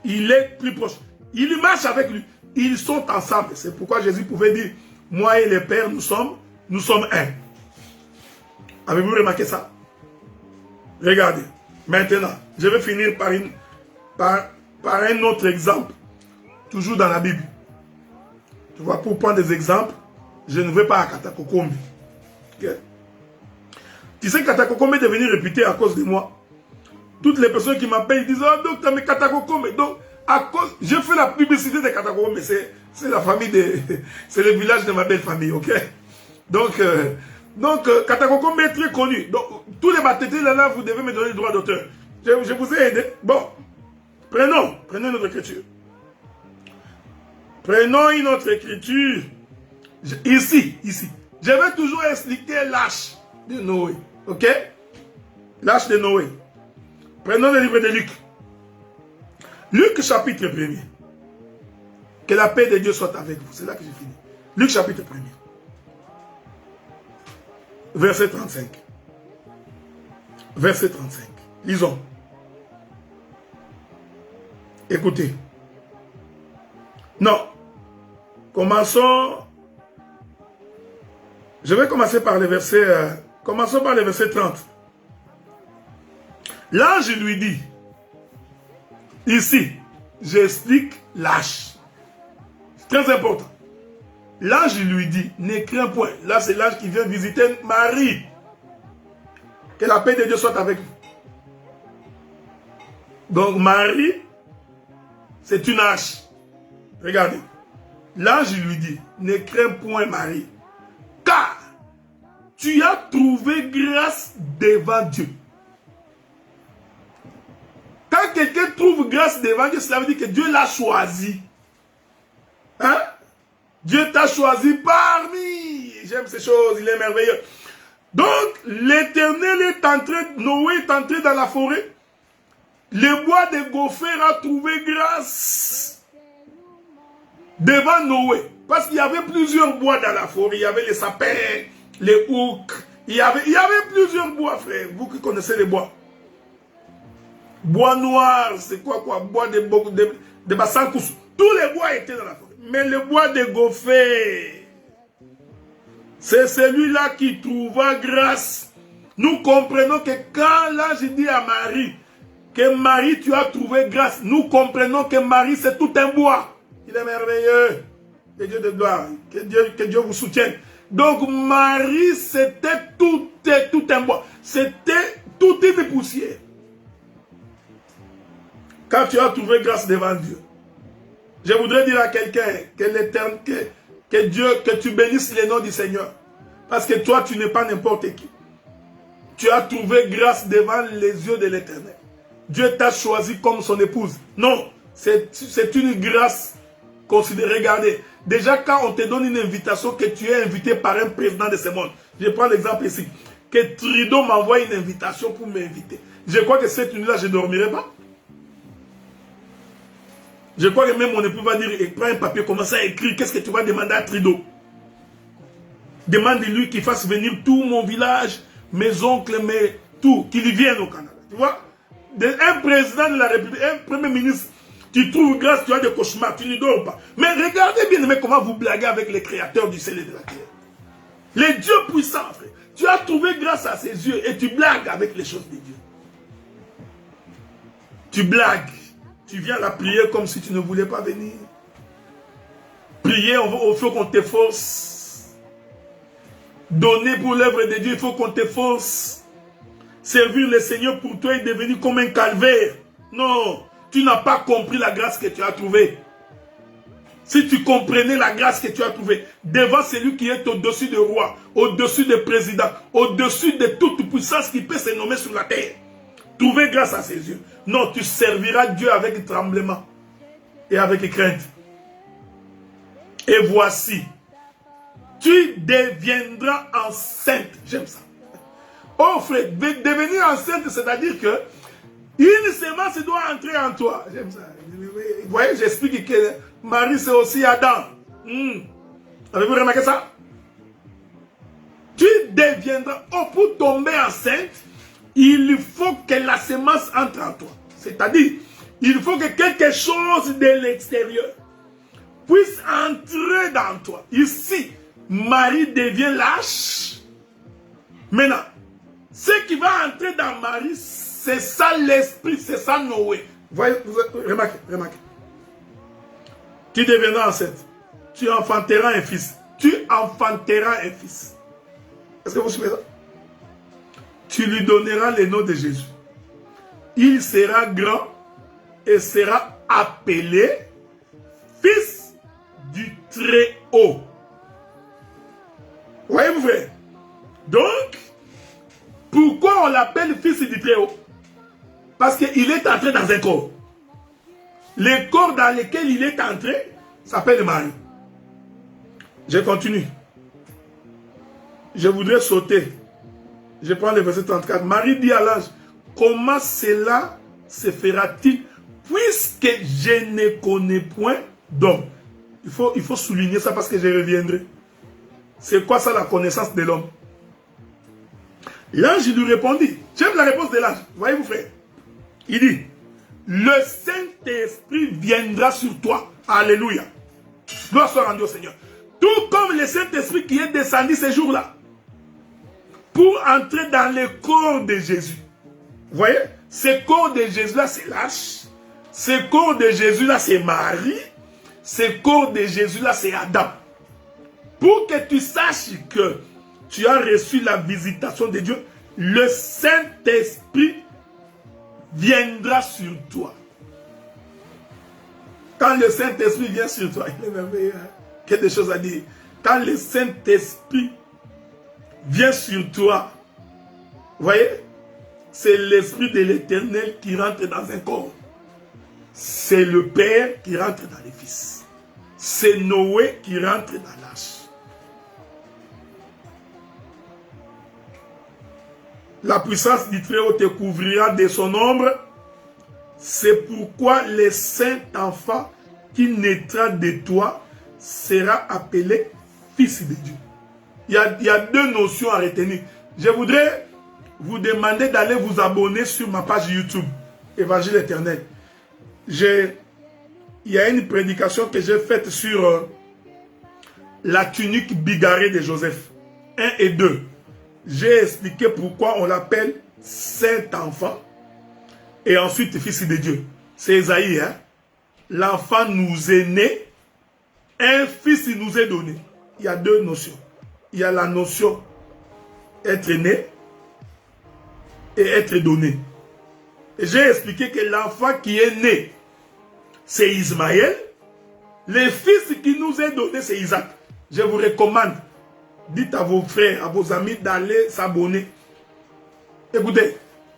il est plus proche. Il marche avec lui. Ils sont ensemble. C'est pourquoi Jésus pouvait dire, moi et le Père, nous sommes un. Avez-vous remarqué ça? Regardez. Maintenant, je vais finir par un autre exemple. Toujours dans la Bible. Tu vois, pour prendre des exemples, je ne vais pas à Katakokombe. Okay? Tu sais, Katakokombe est devenu réputé à cause de moi. Toutes les personnes qui m'appellent disent, oh docteur, mais Katakokombe. Donc, à cause, je fais la publicité de Katakokombe, c'est la famille c'est le village de ma belle famille, ok? Donc, Katakokombe est très connu. Donc, tous les baptisés là, vous devez me donner le droit d'auteur. Je vous ai aidé. Bon, prenons notre écriture. Prenons une autre écriture. Ici. Je vais toujours expliquer l'âge de Noé. Ok? L'âge de Noé. Prenons le livre de Luc. Luc chapitre 1er. Que la paix de Dieu soit avec vous. C'est là que j'ai fini. Luc chapitre 1er. Verset 35. Verset 35. Lisons. Écoutez. Non. Commençons. Je vais commencer par le verset. Commençons par le verset 30. L'ange lui dit. Ici, j'explique l'âge. C'est très important. L'ange lui dit, ne crains point. Là, c'est l'ange qui vient visiter Marie. Que la paix de Dieu soit avec vous. Donc, Marie, c'est une hache. Regardez. L'ange lui dit, ne crains point Marie, car tu as trouvé grâce devant Dieu. Quand quelqu'un trouve grâce devant Dieu, cela veut dire que Dieu l'a choisi. Hein? Dieu t'a choisi parmi. J'aime ces choses, il est merveilleux. Donc, l'Éternel est entré, Noé est entré dans la forêt. Le bois de Gopher a trouvé grâce devant Noé. Parce qu'il y avait plusieurs bois dans la forêt. Il y avait les sapins, les houks. Il y avait plusieurs bois, frère. Vous qui connaissez les bois. Bois noir, c'est quoi? Bois de Bassankous. Tous les bois étaient dans la forêt. Mais le bois de Gopher, c'est celui-là qui trouva grâce. Nous comprenons que quand l'ange dit à Marie, que Marie, tu as trouvé grâce, nous comprenons que Marie, c'est tout un bois. Il est merveilleux. Que Dieu de gloire. Que Dieu vous soutienne. Donc, Marie, c'était tout un bois. C'était toute une poussière. Quand tu as trouvé grâce devant Dieu, je voudrais dire à quelqu'un que Dieu, que tu bénisses le nom du Seigneur. Parce que toi, tu n'es pas n'importe qui. Tu as trouvé grâce devant les yeux de l'Éternel. Dieu t'a choisi comme son épouse. Non, c'est une grâce considérée. Regardez, déjà quand on te donne une invitation, que tu es invité par un président de ce monde. Je prends l'exemple ici. Que Trudeau m'envoie une invitation pour m'inviter. Je crois que cette nuit-là, je ne dormirai pas. Je crois que même mon époux va dire, prends un papier, commence à écrire, qu'est-ce que tu vas demander à Trudeau? Demande-lui qu'il fasse venir tout mon village, mes oncles, tout, qu'il vienne au Canada. Tu vois? Un président de la République, un premier ministre, tu trouves grâce, tu as des cauchemars, tu ne dors pas. Mais regardez bien, mais comment vous blaguez avec les créateurs du ciel et de la terre. Les dieux puissants, frère. Tu as trouvé grâce à ses yeux et tu blagues avec les choses de Dieu. Tu blagues. Tu viens la prier comme si tu ne voulais pas venir. Prier, il faut qu'on t'efforce. Donner pour l'œuvre de Dieu, il faut qu'on t'efforce. Servir le Seigneur pour toi est devenu comme un calvaire. Non, tu n'as pas compris la grâce que tu as trouvée. Si tu comprenais la grâce que tu as trouvée devant celui qui est au-dessus des rois, au-dessus des présidents, au-dessus de toute puissance qui peut se nommer sur la terre. Trouver grâce à ses yeux. Non, tu serviras Dieu avec tremblement et avec crainte. Et voici, tu deviendras enceinte. J'aime ça. Oh frère, devenir enceinte, c'est-à-dire que une semence doit entrer en toi. J'aime ça. Vous voyez, j'explique que Marie, c'est aussi Adam. Avez-vous remarqué ça? Tu deviendras, pour tomber enceinte, il faut que la semence entre en toi. C'est-à-dire, il faut que quelque chose de l'extérieur puisse entrer dans toi. Ici, Marie devient lâche. Maintenant, ce qui va entrer dans Marie, c'est ça l'esprit, c'est ça Noé. Voyez, remarquez. Tu deviendras enceinte. Tu enfanteras un fils. Est-ce que vous suivez ça? Tu lui donneras le nom de Jésus. Il sera grand et sera appelé Fils du Très-Haut. Voyez-vous, frère? Donc, pourquoi on l'appelle Fils du Très-Haut? Parce qu'il est entré dans un corps. Le corps dans lequel il est entré s'appelle Marie. Je continue. Je voudrais sauter. Je prends le verset 34. Marie dit à l'ange, comment cela se fera-t-il puisque je ne connais point d'homme? Il faut souligner ça parce que je reviendrai. C'est quoi ça la connaissance de l'homme? L'ange lui répondit. J'aime la réponse de l'ange. Voyez-vous frère? Il dit, le Saint-Esprit viendra sur toi. Alléluia. Gloire soit rendue au Seigneur. Tout comme le Saint-Esprit qui est descendu ce jour-là pour entrer dans le corps de Jésus. Vous voyez? Ce corps de Jésus-là, c'est lâche. Ce corps de Jésus-là, c'est Marie. Ce corps de Jésus-là, c'est Adam. Pour que tu saches que tu as reçu la visitation de Dieu, le Saint-Esprit viendra sur toi. Quand le Saint-Esprit vient sur toi, il est merveilleux. Quelque chose à dire. Quand le Saint-Esprit vient sur toi, vous voyez, c'est l'Esprit de l'Éternel qui rentre dans un corps. C'est le Père qui rentre dans les fils. C'est Noé qui rentre dans l'arche. La puissance du Très-Haut te couvrira de son ombre. C'est pourquoi le saint enfant qui naîtra de toi sera appelé fils de Dieu. Il y a deux notions à retenir. Je voudrais vous demander d'aller vous abonner sur ma page YouTube, Évangile éternel. Il y a une prédication que j'ai faite sur la tunique bigarrée de Joseph. 1 et 2. J'ai expliqué pourquoi on l'appelle Saint-Enfant et ensuite Fils de Dieu. C'est Esaïe. Hein? L'enfant nous est né, un fils nous est donné. Il y a deux notions. Il y a la notion être né et être donné. J'ai expliqué que l'enfant qui est né, c'est Ismaël. Le fils qui nous est donné, c'est Isaac. Je vous recommande, dites à vos frères, à vos amis d'aller s'abonner. Écoutez,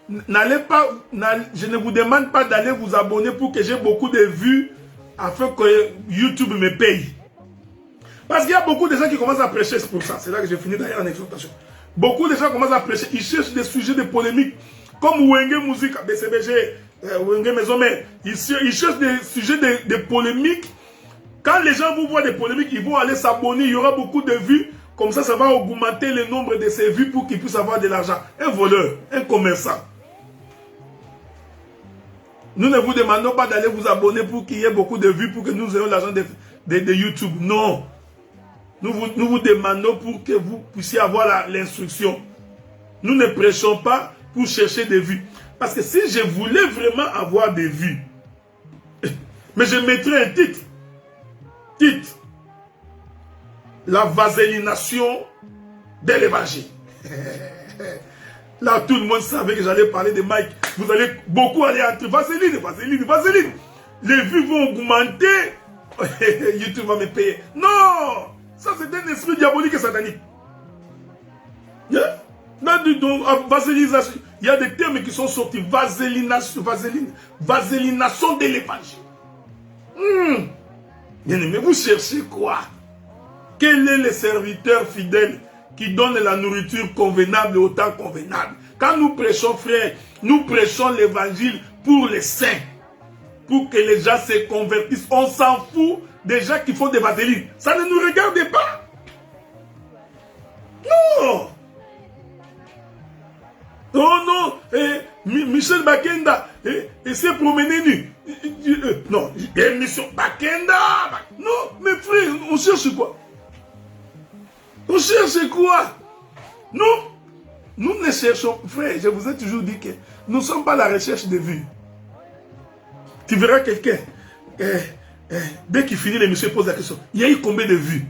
je ne vous demande pas d'aller vous abonner pour que j'ai beaucoup de vues afin que YouTube me paye. Parce qu'il y a beaucoup de gens qui commencent à prêcher, c'est pour ça. C'est là que j'ai fini d'ailleurs en exhortation. Beaucoup de gens commencent à prêcher, ils cherchent des sujets de polémique, comme Wenge Musique, BCBG, Wenge Maison Mère. Ils cherchent des sujets de polémique. Quand les gens vous voient des polémiques, ils vont aller s'abonner, il y aura beaucoup de vues. Comme ça va augmenter le nombre de ces vues pour qu'ils puissent avoir de l'argent. Un voleur, un commerçant. Nous ne vous demandons pas d'aller vous abonner pour qu'il y ait beaucoup de vues, pour que nous ayons l'argent de YouTube. Non. Nous vous demandons pour que vous puissiez avoir l'instruction. Nous ne prêchons pas pour chercher des vues. Parce que si je voulais vraiment avoir des vues, mais je mettrais un titre. La vaselination de l'évangile. Là, tout le monde savait que j'allais parler de Mike. Vous allez beaucoup aller entre vaseline. Les vues vont augmenter. YouTube va me payer. Non, ça c'est un esprit diabolique et satanique. Yeah? Vaselisation. Il y a des termes qui sont sortis. Vaselination de l'évangile. Bien aimé, vous cherchez quoi? Quel est le serviteur fidèle qui donne la nourriture convenable au temps convenable? Quand nous prêchons, frère, nous prêchons l'évangile pour les saints. Pour que les gens se convertissent. On s'en fout des gens qui font des vaselines. Ça ne nous regarde pas. Non. Oh non, Michel Bakenda s'est promené nu. Non, Mission Bakenda. Non, mais frère, on cherche quoi? On cherche quoi? Nous ne cherchons, frère, je vous ai toujours dit que nous ne sommes pas à la recherche de vues. Tu verras quelqu'un, dès qu'il finit l'émission, il pose la question, il y a eu combien de vues?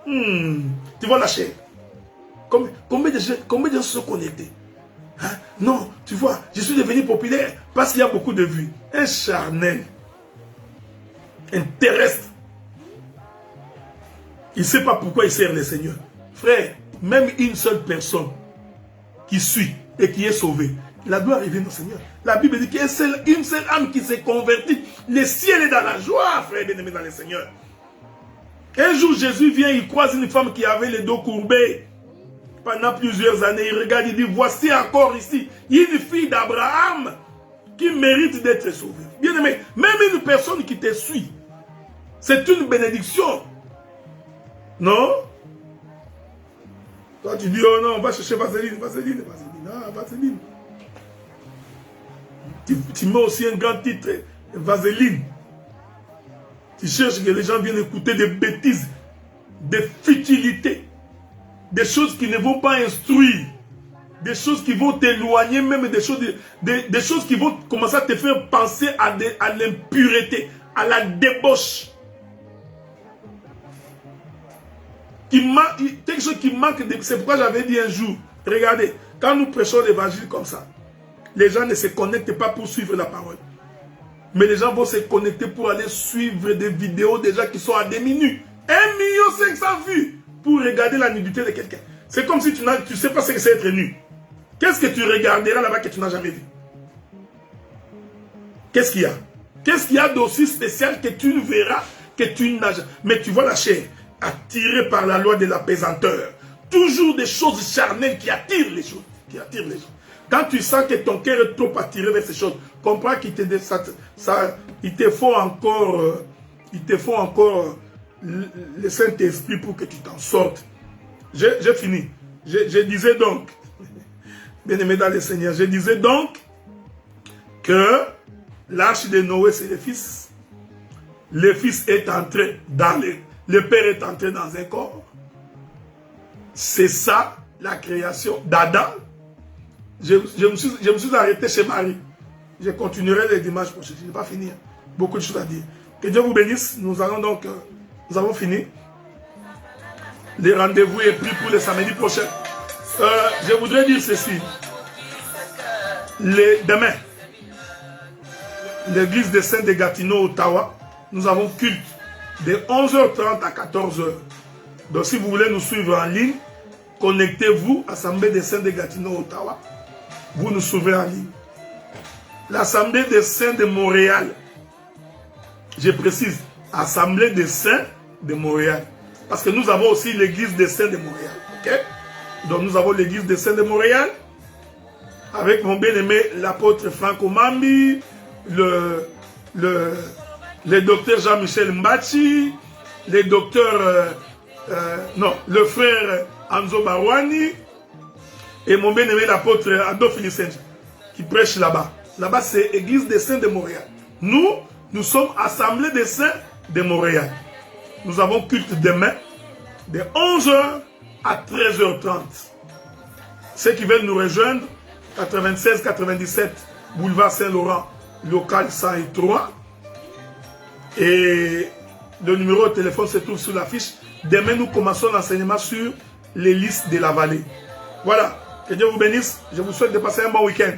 Tu vois la chaîne? Combien de gens sont connectés? Hein? Non, tu vois, je suis devenu populaire parce qu'il y a beaucoup de vues. Un charnel, un terrestre, il ne sait pas pourquoi il sert le Seigneur. Frère, même une seule personne qui suit et qui est sauvée, la gloire revient au Seigneur. La Bible dit qu'il y a une seule âme qui s'est convertie. Le ciel est dans la joie, frère bien-aimé dans le Seigneur. Un jour, Jésus vient, il croise une femme qui avait les dos courbés. Pendant plusieurs années, il regarde, il dit, voici encore ici, une fille d'Abraham qui mérite d'être sauvée. Bien-aimé, même une personne qui te suit, c'est une bénédiction. Non? Toi, tu dis, oh non, on va chercher vaseline. Ah, vaseline. Tu mets aussi un grand titre, vaseline. Tu cherches que les gens viennent écouter des bêtises, des futilités. Des choses qui ne vont pas instruire, des choses qui vont t'éloigner, même des choses qui vont commencer à te faire penser à l'impureté, à la débauche. Quelque chose qui manque, c'est pourquoi j'avais dit un jour, regardez, quand nous prêchons l'évangile comme ça, les gens ne se connectent pas pour suivre la parole. Mais les gens vont se connecter pour aller suivre des vidéos des gens qui sont à des minutes. 1 500 000 vues. Pour regarder la nudité de quelqu'un. C'est comme si tu ne sais pas ce que c'est être nu. Qu'est-ce que tu regarderas là-bas que tu n'as jamais vu? Qu'est-ce qu'il y a? Qu'est-ce qu'il y a d'aussi spécial que tu ne verras, que tu n'as jamais? Mais tu vois la chair, attirée par la loi de la pesanteur. Toujours des choses charnelles qui attirent les choses. Quand tu sens que ton cœur est trop attiré vers ces choses, comprends qu'il te faut encore le Saint-Esprit pour que tu t'en sortes. J'ai fini. Je disais donc, bien-aimé dans le Seigneur, je disais donc que l'arche de Noé, c'est le fils. Le fils est entré dans le père est entré dans un corps. C'est ça, la création d'Adam. Je me suis arrêté chez Marie. Je continuerai les dimanches prochains. Je ne vais pas finir. Beaucoup de choses à dire. Que Dieu vous bénisse. Nous avons fini. Les rendez-vous est pris pour le samedi prochain. Je voudrais dire ceci. Demain, l'église des Saints de Gatineau, Ottawa, nous avons culte de 11h30 à 14h. Donc si vous voulez nous suivre en ligne, connectez-vous, Assemblée des Saints de Gatineau, Ottawa. Vous nous suivez en ligne. L'Assemblée des Saints de Montréal, je précise, Assemblée des Saints de Montréal. Parce que nous avons aussi l'église des Saints de Montréal. Okay? Donc nous avons l'église des Saints de Montréal. Avec mon bien-aimé, l'apôtre Franco Mambi, le docteur Jean-Michel Mbachi, le frère Anzo Barouani, et mon bien-aimé, l'apôtre Adolphe Licenge, qui prêche là-bas. Là-bas, c'est l'église des Saints de Montréal. Nous sommes Assemblée des Saints de Montréal. Nous avons culte demain de 11h à 13h30. Ceux qui veulent nous rejoindre, 96-97 boulevard Saint-Laurent, local 103. Et le numéro de téléphone se trouve sur l'affiche. Demain, nous commençons l'enseignement sur les listes de la vallée. Voilà. Que Dieu vous bénisse. Je vous souhaite de passer un bon week-end.